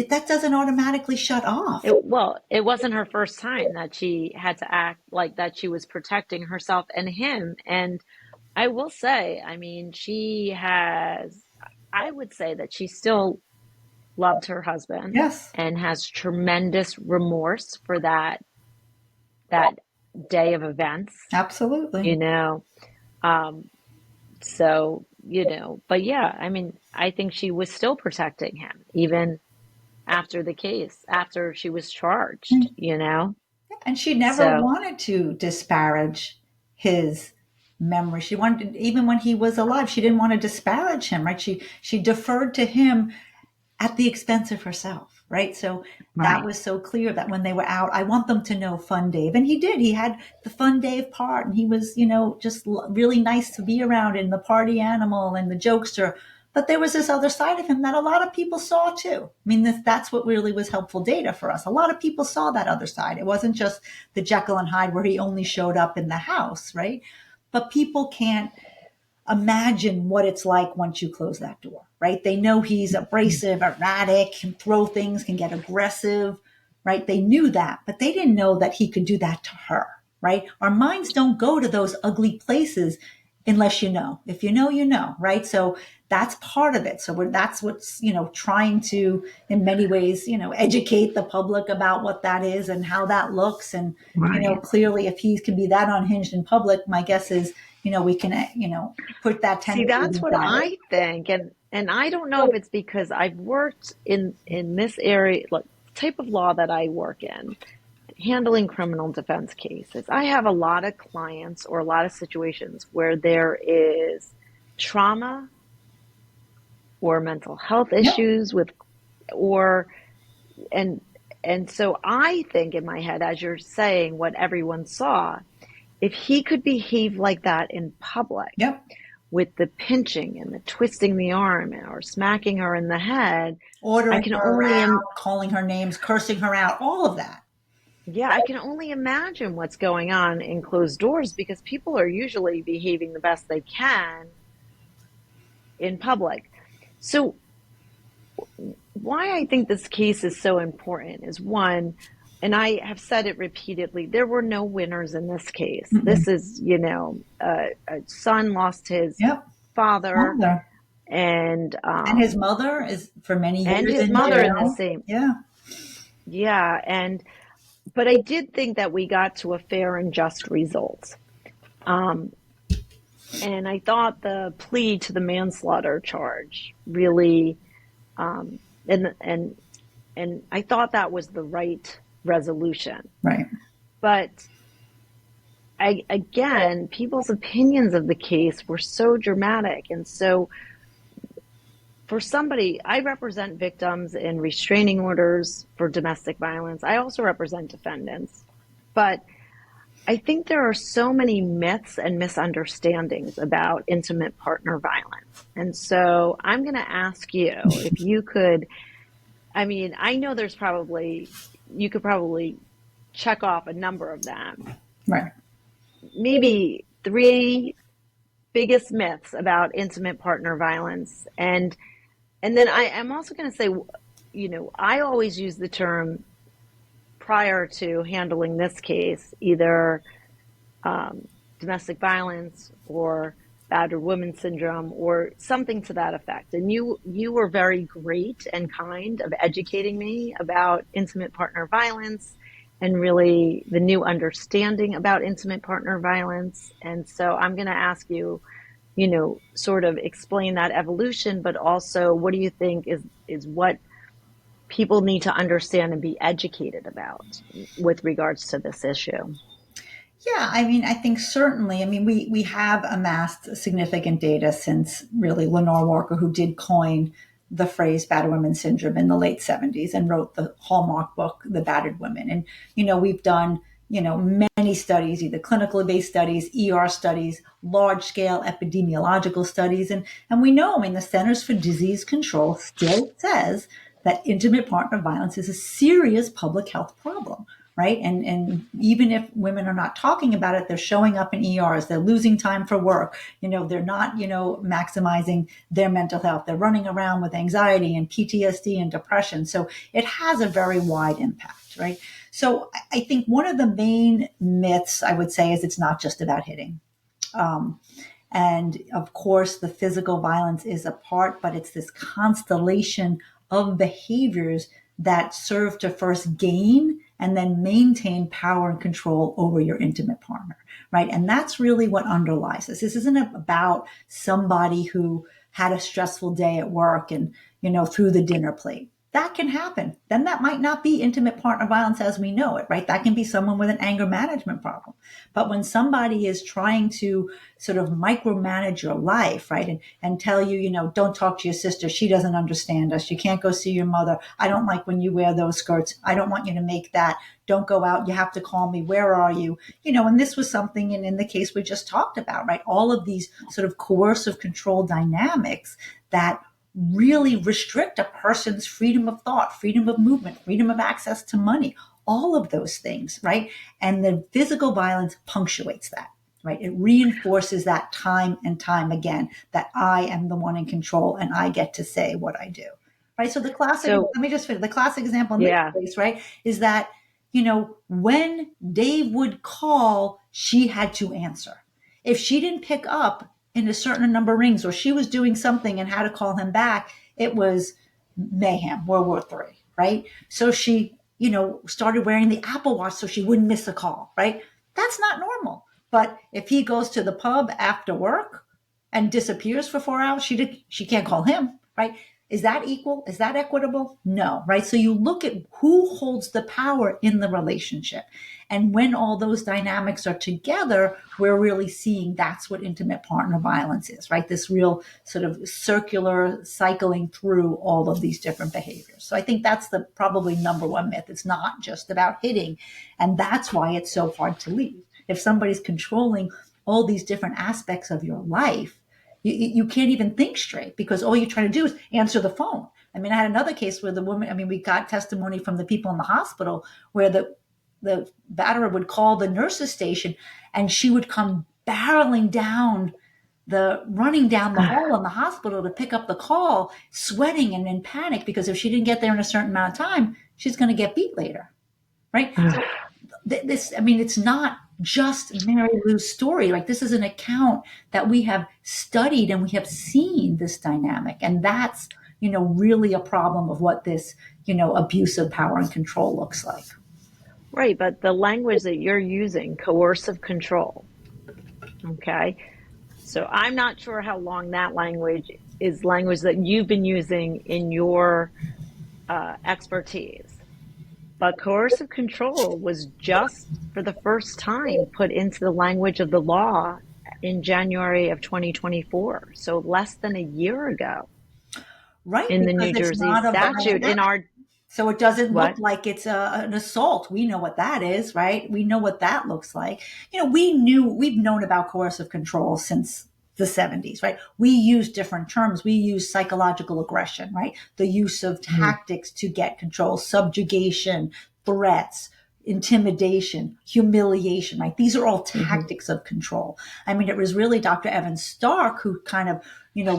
that doesn't automatically shut off.
Well, it wasn't her first time that she had to act like that she was protecting herself and him. And I will say, I mean, I would say that she still loved her husband
Yes,
and has tremendous remorse for that day of events,
absolutely.
you know. Um, so, you know, but yeah, I mean, I think she was still protecting him even after the case, after she was charged, you know.
And she never
So,
wanted to disparage his memory. She wanted, even when he was alive, she didn't want to disparage him, right? She deferred to him at the expense of herself, right? So that
right,
was so clear that when they were out, I want them to know Fun Dave. And he did. He had the Fun Dave part, and he was, just really nice to be around and the party animal and the jokester. But there was this other side of him that a lot of people saw too. I mean, that's what really was helpful data for us. A lot of people saw that other side. It wasn't just the Jekyll and Hyde where he only showed up in the house, right? But people can't imagine what it's like once you close that door, right? They know he's abrasive, erratic, can throw things, can get aggressive, right? They knew that, but they didn't know that he could do that to her, right? Our minds don't go to those ugly places unless you know. If you know, you know, right? So that's part of it. So that's what's, trying to, in many ways, educate the public about what that is and how that looks. And,
right.
clearly if he can be that unhinged in public, my guess is, we can, put that
See,
tendency
that's
in
what
private.
I think, and I don't know if it's because I've worked in this area, like type of law that I work in, handling criminal defense cases. I have a lot of clients or a lot of situations where there is trauma or mental health
Yep.
issues with or and and so I think in my head as you're saying what everyone saw, if he could behave like that in public
Yep.
with the pinching and the twisting the arm or smacking her in the head, I
Ordering
can
her
only
around, calling her names, cursing her out, all of that.
yeah, I can only imagine what's going on in closed doors because people are usually behaving the best they can in public. So why I think this case is so important is one, and I have said it repeatedly, there were no winners in this case.
Mm-mm.
This is, you know, a son lost his
Yep.
father
Mother.
and
And his mother is for many
and
years
his
in
mother in the
jail.
same.
Yeah.
Yeah, and but I did think that we got to a fair and just result. Um, and I thought the plea to the manslaughter charge really, um, and and and I thought that was the right resolution.
Right.
But again, people's opinions of the case were so dramatic, and so for somebody, I represent victims in restraining orders for domestic violence. I also represent defendants, but I think there are so many myths and misunderstandings about intimate partner violence. And so I'm going to ask you if you could, I mean, I know you could probably check off a number of them.
Right.
Maybe three biggest myths about intimate partner violence. And then I'm also going to say, I always use the term prior to handling this case, either domestic violence or battered woman syndrome or something to that effect. And you were very great and kind of educating me about intimate partner violence and really the new understanding about intimate partner violence. And so I'm going to ask you, sort of explain that evolution, but also what do you think is what people need to understand and be educated about with regards to this issue?
Yeah, I mean, I think certainly, I mean, we have amassed significant data since really Lenore Walker, who did coin the phrase battered women syndrome in the late 70s and wrote the hallmark book, The Battered Women. And, we've done, many studies, either clinically based studies, ER studies, large scale epidemiological studies. And we know, I mean, the Centers for Disease Control still says that intimate partner violence is a serious public health problem, right? And even if women are not talking about it, they're showing up in ERs, they're losing time for work, they're not, maximizing their mental health. They're running around with anxiety and PTSD and depression. So it has a very wide impact, right? So I think one of the main myths I would say is it's not just about hitting. And of course, the physical violence is a part, but it's this constellation of behaviors that serve to first gain and then maintain power and control over your intimate partner, right? And that's really what underlies this. This isn't about somebody who had a stressful day at work and, threw the dinner plate. That can happen. Then that might not be intimate partner violence as we know it, right? That can be someone with an anger management problem. But when somebody is trying to sort of micromanage your life, right? And tell you, don't talk to your sister. She doesn't understand us. You can't go see your mother. I don't like when you wear those skirts. I don't want you to make that. Don't go out. You have to call me. Where are you? And this was something in the case we just talked about, right? All of these sort of coercive control dynamics that really restrict a person's freedom of thought, freedom of movement, freedom of access to money, all of those things, right? And the physical violence punctuates that, right? It reinforces that time and time again, that I am the one in control and I get to say what I do, right? So the classic, let me just finish. The classic example in this case, right, is that, when Dave would call, she had to answer. If she didn't pick up in a certain number of rings, or she was doing something and had to call him back, it was mayhem, World War III, right? So she, started wearing the Apple Watch so she wouldn't miss a call, right? That's not normal. But if he goes to the pub after work and disappears for 4 hours, she can't call him, right? Is that equal? Is that equitable? No, right? So you look at who holds the power in the relationship. And when all those dynamics are together, we're really seeing that's what intimate partner violence is, right? This real sort of circular cycling through all of these different behaviors. So I think that's the probably number one myth. It's not just about hitting. And that's why it's so hard to leave. If somebody's controlling all these different aspects of your life, you can't even think straight because all you're trying to do is answer the phone. I mean, I had another case where the woman, I mean, we got testimony from the people in the hospital where the batterer would call the nurse's station and she would come running down the hall in the hospital to pick up the call, sweating and in panic because if she didn't get there in a certain amount of time, she's going to get beat later, right? So it's not just Mary Lou's story. Like this is an account that we have studied and we have seen this dynamic. And that's, really a problem of what this, abuse of power and control looks like.
Right, but the language that you're using, coercive control, okay? So I'm not sure how long that language is language that you've been using in your expertise. But coercive control was just for the first time put into the language of the law in January of 2024. So less than a year ago
Right,
in the
because
New
it's
Jersey
not a
statute
violent
in
act.
our
So it doesn't look
what?
like it's an assault. We know what that is, right? We know what that looks like. We've known about coercive control since the 70s, right? We use different terms. We use psychological aggression, right? The use of tactics to get control, subjugation, threats, intimidation, humiliation, right? These are all
Mm-hmm.
tactics of control. I mean, it was really Dr. Evan Stark who kind of,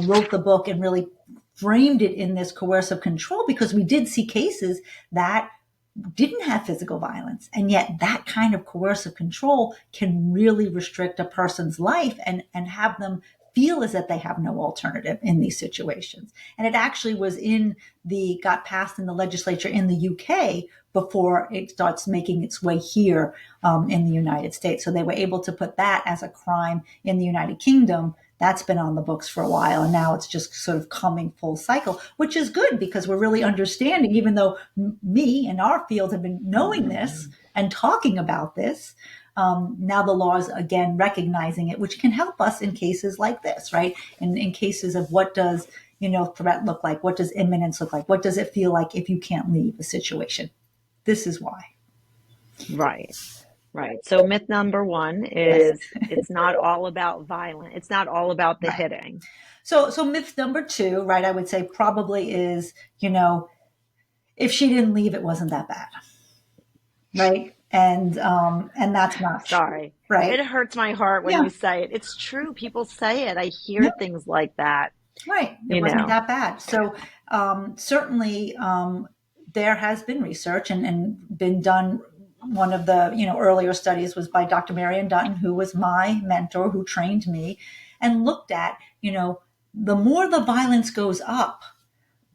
wrote the book and really framed it in this coercive control, because we did see cases that didn't have physical violence. And yet that kind of coercive control can really restrict a person's life and have them feel as if they have no alternative in these situations. And it actually got passed in the legislature in the UK before it starts making its way here in the United States. So they were able to put that as a crime in the United Kingdom. That's been on the books for a while, and now it's just sort of coming full cycle, which is good because we're really understanding, even though me and our field have been knowing this and talking about this. Now the law is again recognizing it, which can help us in cases like this, right? In cases of what does, threat look like? What does imminence look like? What does it feel like if you can't leave a situation? This is why.
Right. Right. So myth number one
Yes.
is it's not all about violence. It's not all about the
Right.
hitting.
So myth number two, right, I would say probably is, if she didn't leave, it wasn't that bad, right? And that's not true,
Sorry.
right?
It hurts my heart when
Yeah,
you say it. It's true. People say it. I
yeah,
hear things like that,
right. It
you
wasn't
know.
that bad. So certainly there has been research and been done. One of the earlier studies was by Dr. Marion Dutton, who was my mentor, who trained me, and looked at the more the violence goes up,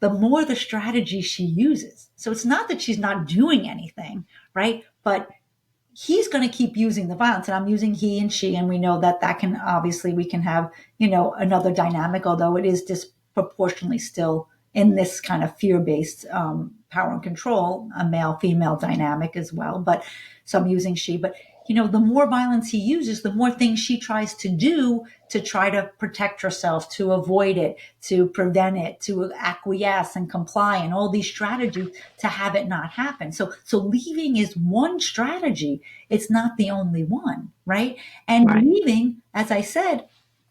the more the strategy she uses. So it's not that she's not doing anything, right? But he's going to keep using the violence, and I'm using he and she, and we know that can obviously, we can have another dynamic, although it is disproportionately still in this kind of fear-based power and control, a male female dynamic as well. But so I'm using she. But the more violence he uses, the more things she tries to do to try to protect herself, to avoid it, to prevent it, to acquiesce and comply, and all these strategies to have it not happen. So leaving is one strategy. It's not the only one, right? And
Right.
leaving, as I said,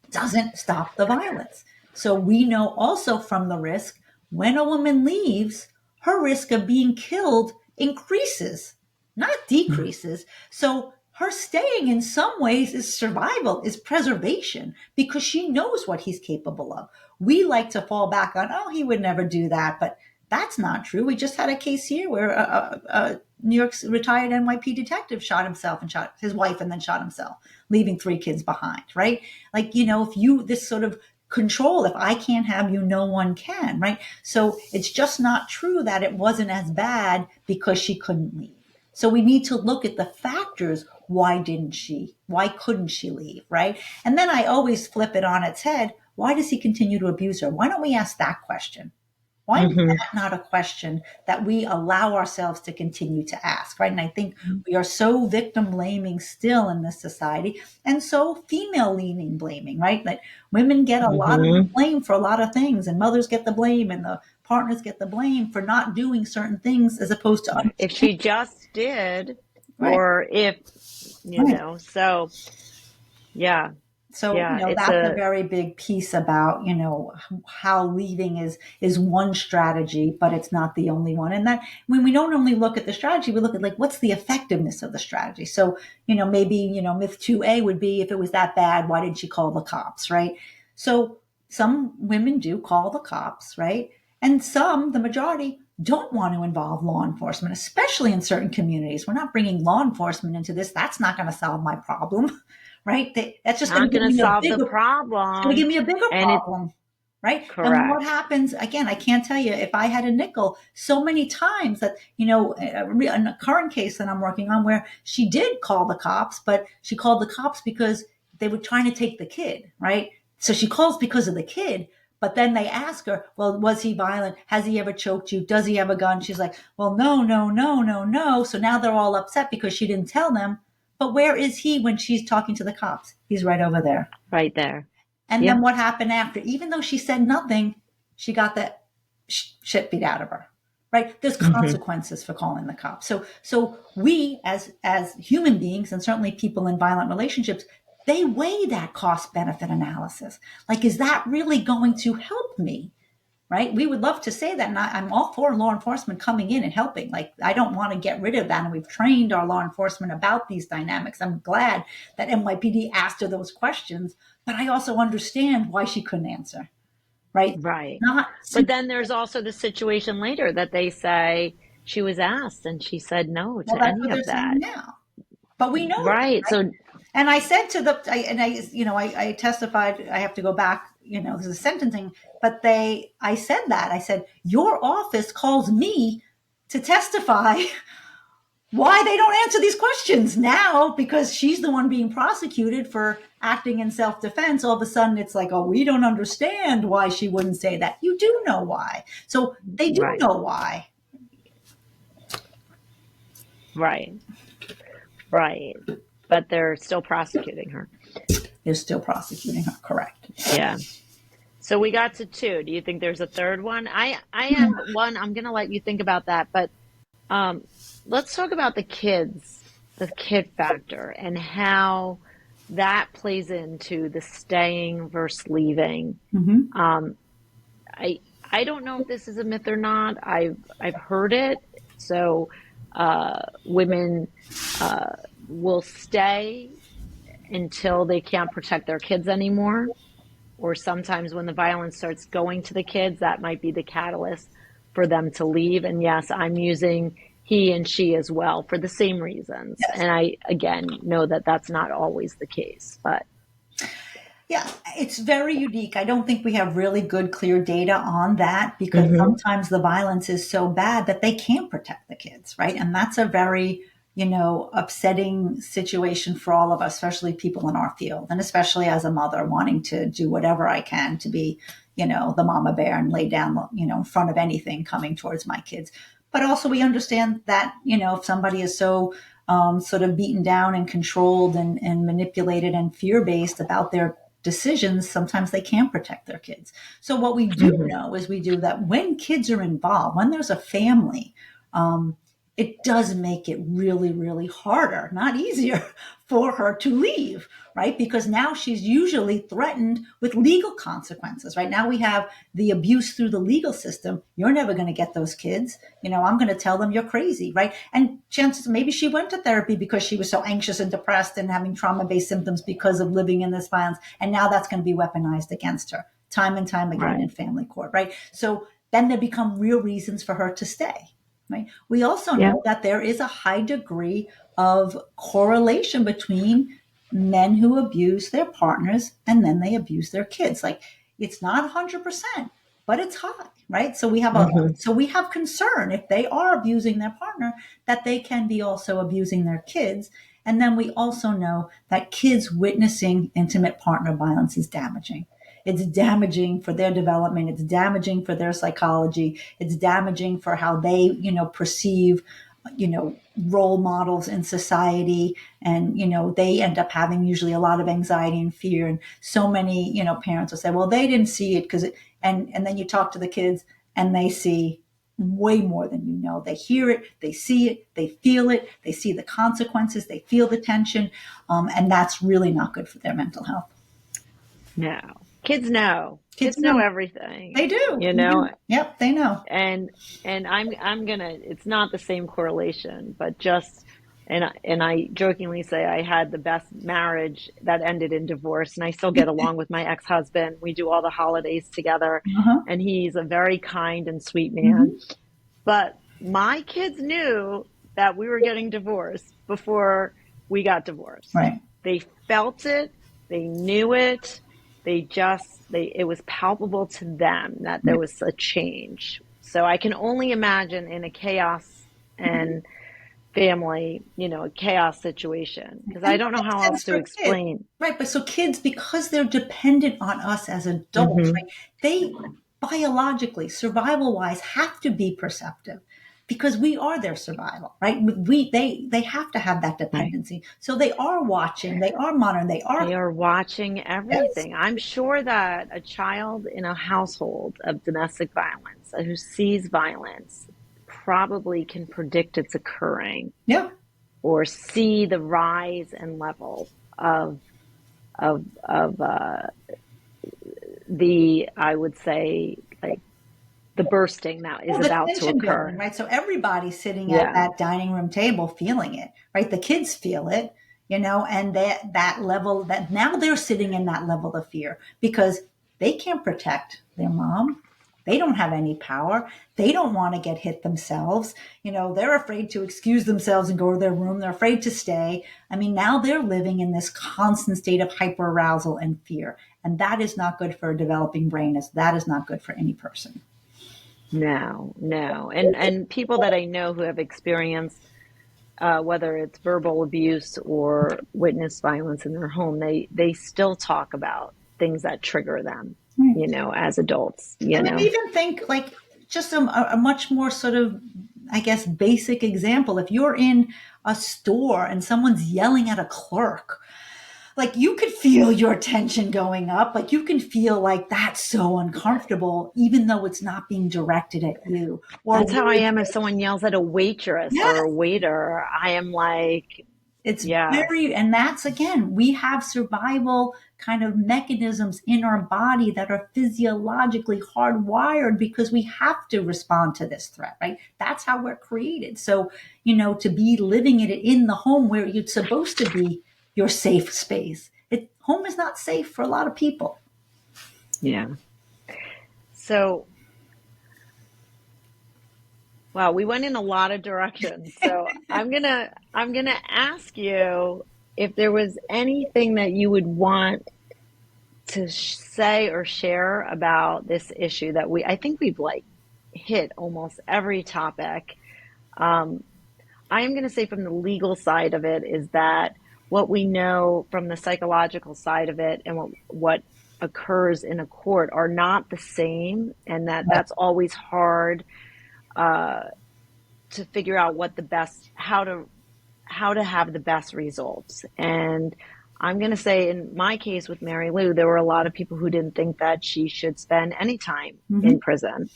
doesn't stop the violence. So we know also from the risk, when a woman leaves, her risk of being killed increases, not decreases. So her staying in some ways is survival, is preservation, because she knows what he's capable of. We like to fall back on, oh, he would never do that, but that's not true. We just had a case here where a New York's retired NYP detective shot himself and shot his wife and then shot himself, leaving 3 kids behind, right? Like, if this sort of control, if I can't have you, no one can, right? So it's just not true that it wasn't as bad because she couldn't leave. So we need to look at the factors. Why couldn't she leave, right? And then I always flip it on its head. Why does he continue to abuse her? Why don't we ask that question? Why is
Mm-hmm.
that not a question that we allow ourselves to continue to ask, right? And I think we are so victim blaming still in this society, and so female leaning blaming, right? That women get a lot of the
Mm-hmm.
blame for a lot of things, and mothers get the blame, and the partners get the blame for not doing certain things, as opposed to
Right. If
understanding.
she just did,
Right,
or if,
right.
so yeah,
So,
yeah, it's
that's a
a,
very big piece about, how leaving is one strategy, but it's not the only one. And that when we don't only look at the strategy, we look at like, what's the effectiveness of the strategy? So, maybe, myth 2A would be, if it was that bad, why didn't she call the cops? Right. So some women do call the cops, right? And the majority, don't want to involve law enforcement, especially in certain communities. We're not bringing law enforcement into this. That's not going to solve my problem, right? That's just going
not
to give
going to
me a
solve the
bigger. It's going to
problem.
give me a bigger
And
problem. right? And what
Correct.
happens, again, I can't tell you, if I had a nickel, so many times that, in a current case that I'm working on where she did call the cops, but she called the cops because they were trying to take the kid, right? So she calls because of the kid, but then they ask her, well, was he violent? Has he ever choked you? Does he have a gun? She's like, well, no, no, no, no, no. So now they're all upset because she didn't tell them. But where is he when she's talking to the cops? He's right over there.
Right there.
And
Yep.
then what happened after? Even though she said nothing, she got that shit beat out of her. Right? There's consequences for calling the cops. So we as human beings, and certainly people in violent relationships, they weigh that cost benefit analysis. Like, is that really going to help me? Right? We would love to say that. And I'm all for law enforcement coming in and helping. Like, I don't want to get rid of that. And we've trained our law enforcement about these dynamics. I'm glad that NYPD asked her those questions, but I also understand why she couldn't answer. Right?
Right.
Not
But then there's also the situation later that they say she was asked and she said no
well,
to
that's
any
what they're
of that.
saying now. But we know that,
Right.
right?
So,
And I said to I testified, I have to go back, this is sentencing, but I said that. I said, your office calls me to testify why they don't answer these questions now because she's the one being prosecuted for acting in self-defense. All of a sudden it's like, oh, we don't understand why she wouldn't say that. You do know why. So they do
right.
know why.
Right. Right. But they're still prosecuting her.
They're still prosecuting her. Correct.
Yeah. So we got to two. Do you think there's a third one? I have one. I'm going to let you think about that. But let's talk about the kid factor, and how that plays into the staying versus leaving.
Mm-hmm.
I don't know if this is a myth or not. I've heard it. So women will stay until they can't protect their kids anymore. Or sometimes when the violence starts going to the kids, that might be the catalyst for them to leave. And yes, I'm using he and she as well for the same reasons.
Yes.
And I, again, know that that's not always the case, but.
Yeah, it's very unique. I don't think we have really good, clear data on that because sometimes the violence is so bad that they can't protect the kids, right? And that's a very, upsetting situation for all of us, especially people in our field, and especially as a mother wanting to do whatever I can to be, the mama bear and lay down, in front of anything coming towards my kids. But also we understand that, if somebody is so sort of beaten down and controlled and manipulated and fear-based about their decisions, sometimes they can't protect their kids. So what we do know is that when kids are involved, when there's a family, it does make it really, really harder, not easier for her to leave, right? Because now she's usually threatened with legal consequences, right? Now we have the abuse through the legal system. You're never going to get those kids. I'm going to tell them you're crazy, right? And chances, maybe she went to therapy because she was so anxious and depressed and having trauma-based symptoms because of living in this violence. And now that's going to be weaponized against her time and time again in family court, right? So then there become real reasons for her to stay. Right. We also know that there is a high degree of correlation between men who abuse their partners and then they abuse their kids. Like, it's not 100%, but it's high, right? So we have concern if they are abusing their partner that they can be also abusing their kids. And then we also know that kids witnessing intimate partner violence is damaging. It's damaging for their development. It's damaging for their psychology. It's damaging for how they, perceive, role models in society. And, they end up having usually a lot of anxiety and fear. And so many, parents will say, well, they didn't see it because and then you talk to the kids and they see way more than you know. They hear it, they see it, they feel it, they see the consequences, they feel the tension. And that's really not good for their mental health.
No. Kids know. Kids know everything.
They do. Yep, they know.
And I'm gonna. It's not the same correlation, but just and I jokingly say I had the best marriage that ended in divorce, and I still get along with my ex-husband. We do all the holidays together, and he's a very kind and sweet man. But my kids knew that we were getting divorced before we got divorced.
Right.
They felt it. They knew it. it was palpable to them that there was a change. So I can only imagine in a chaos and family, a chaos situation, because
And
I
that
don't know how
makes sense
else to
for kids,
explain.
right? But so kids, because they're dependent on us as adults,
Hmm.
right? They biologically, survival wise, have to be perceptive because we are their survival, right? They have to have that
Right.
dependency. So they are watching, they are monitoring, they
They
are.
are watching
Yes.
everything. I'm sure that a child in a household of domestic violence who sees violence probably can predict it's occurring
Yeah.
or see the rise and level of the, I would say, like the bursting that is
Well, the
about to
tension building,
occur.
right? So everybody's sitting at
Yeah.
that dining room table feeling it, right? The kids feel it, and that level that now they're sitting in that level of fear because they can't protect their mom. They don't have any power. They don't want to get hit themselves. They're afraid to excuse themselves and go to their room. They're afraid to stay. I mean, now they're living in this constant state of hyperarousal and fear. And that is not good for a developing brain, as that is not good for any person.
No, no. And people that I know who have experienced whether it's verbal abuse or witness violence in their home, they still talk about things that trigger them,
Right.
as adults,
I mean, even think like just a much more sort of, I guess, basic example. If you're in a store and someone's yelling at a clerk, like you could feel your tension going up. Like you can feel like that's so uncomfortable, even though it's not being directed at you. Or
That's how I
words.
am if someone yells at a waitress or a
Yes.
waiter. I am like,
It's
yes,
very, and that's again, we have survival kind of mechanisms in our body that are physiologically hardwired because we have to respond to this threat, right? That's how we're created. So, to be living it in the home where it's supposed to be your safe space, home is not safe for a lot of people.
yeah. So, wow, we went in a lot of directions. So I'm gonna ask you if there was anything that you would want to say or share about this issue that I think we've like hit almost every topic. Um, I am going to say from the legal side of it is that what we know from the psychological side of it and what occurs in a court are not the same, and that's always hard uh, to figure out what the best how to have the best results. And I'm going to say in my case with Mary Lou, there were a lot of people who didn't think that she should spend any time in
Mm-hmm.
prison.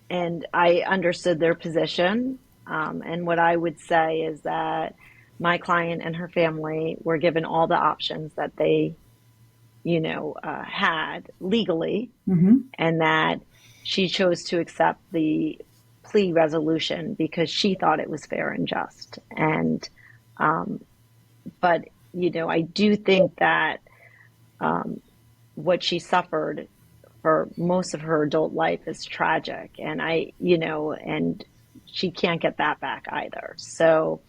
And I understood their position. And what I would say is that my client and her family were given all the options that they, had legally,
Mm-hmm.
and that she chose to accept the plea resolution because she thought it was fair and just. And but I do think that what she suffered for most of her adult life is tragic, and and she can't get that back either. So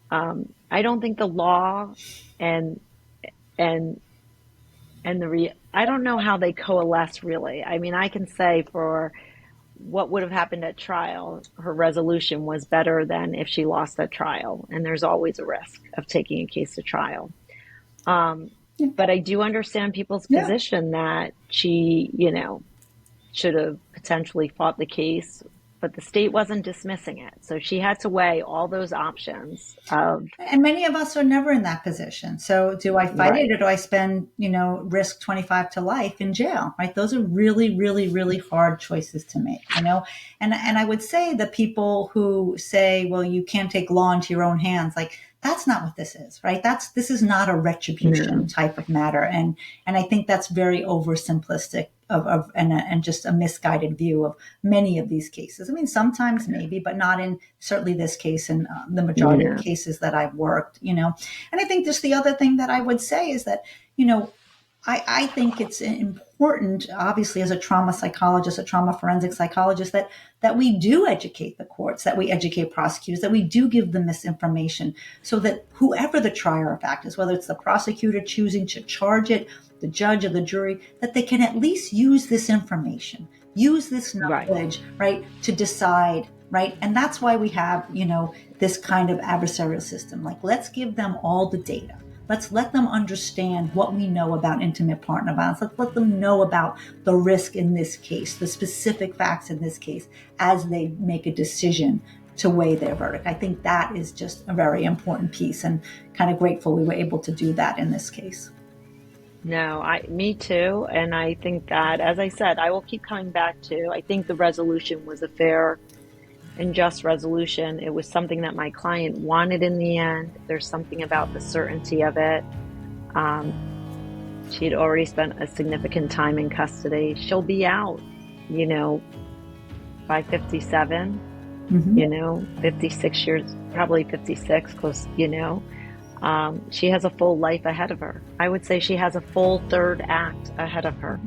I don't think the law and and I don't know how they coalesce really. I mean, I can say for what would have happened at trial, her resolution was better than if she lost at trial, and there's always a risk of taking a case to trial. Um,
Yeah.
but I do understand people's
Yeah.
position that she, should have potentially fought the case, but the state wasn't dismissing it. So she had to weigh all those options of,
And many of us are never in that position. So do I fight it
right.
or do I spend, risk 25 to life in jail, right? Those are really, really, really hard choices to make. And I would say the people who say, well, you can't take law into your own hands, like that's not what this is, right? This is not a retribution
No,
type of matter. And I think that's very oversimplistic and just a misguided view of many of these cases. I mean, sometimes maybe, but not in certainly this case and the majority of
no,
cases that I've worked. And I think just the other thing that I would say is that, I think it's important important, obviously, as a trauma psychologist, a trauma forensic psychologist, that we do educate the courts, that we educate prosecutors, that we do give them this information so that whoever the trier of fact is, whether it's the prosecutor choosing to charge it, the judge or the jury, that they can at least use this information, use this
Right.
knowledge, right, to decide, right? And that's why we have, this kind of adversarial system. Like, let's give them all the data. Let's let them understand what we know about intimate partner violence. Let's let them know about the risk in this case, the specific facts in this case, as they make a decision to weigh their verdict. I think that is just a very important piece, and kind of grateful we were able to do that in this case.
No, me too. And I think that, as I said, I will keep coming back to, I think the resolution was a fair and just resolution. It was something that my client wanted in the end. There's something about the certainty of it. She'd already spent a significant time in custody. She'll be out, by 57, 56 years, probably 56, close, she has a full life ahead of her. I would say she has a full third act ahead of her.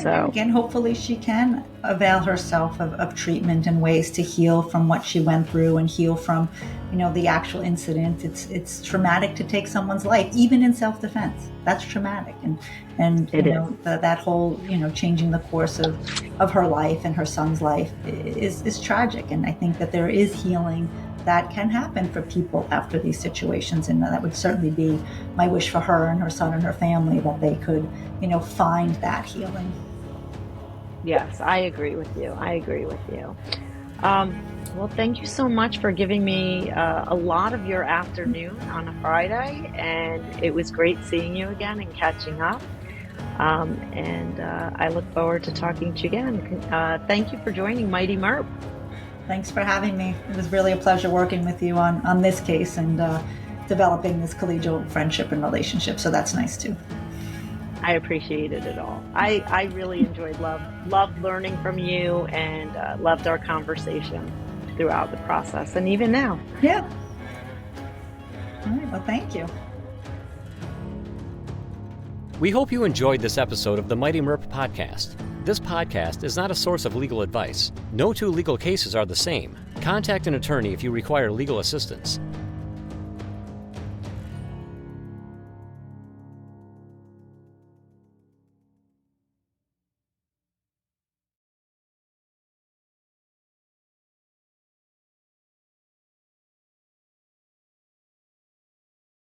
So
again, hopefully she can avail herself of treatment and ways to heal from what she went through and heal from, the actual incident. It's traumatic to take someone's life, even in self-defense. That's traumatic. And that whole, changing the course of her life and her son's life is tragic. And I think that there is healing that can happen for people after these situations. And that would certainly be my wish for her and her son and her family, that they could, find that healing.
Yes, I agree with you. Well, thank you so much for giving me a lot of your afternoon on a Friday. And it was great seeing you again and catching up. And I look forward to talking to you again. Thank you for joining Mighty MERP.
Thanks for having me. It was really a pleasure working with you on this case and developing this collegial friendship and relationship. So that's nice too.
I appreciated it all. I really enjoyed, loved learning from you, and loved our conversation throughout the process, and even now.
Yeah. All right. Well, thank you.
We hope you enjoyed this episode of the Mighty MERP podcast. This podcast is not a source of legal advice. No two legal cases are the same. Contact an attorney if you require legal assistance.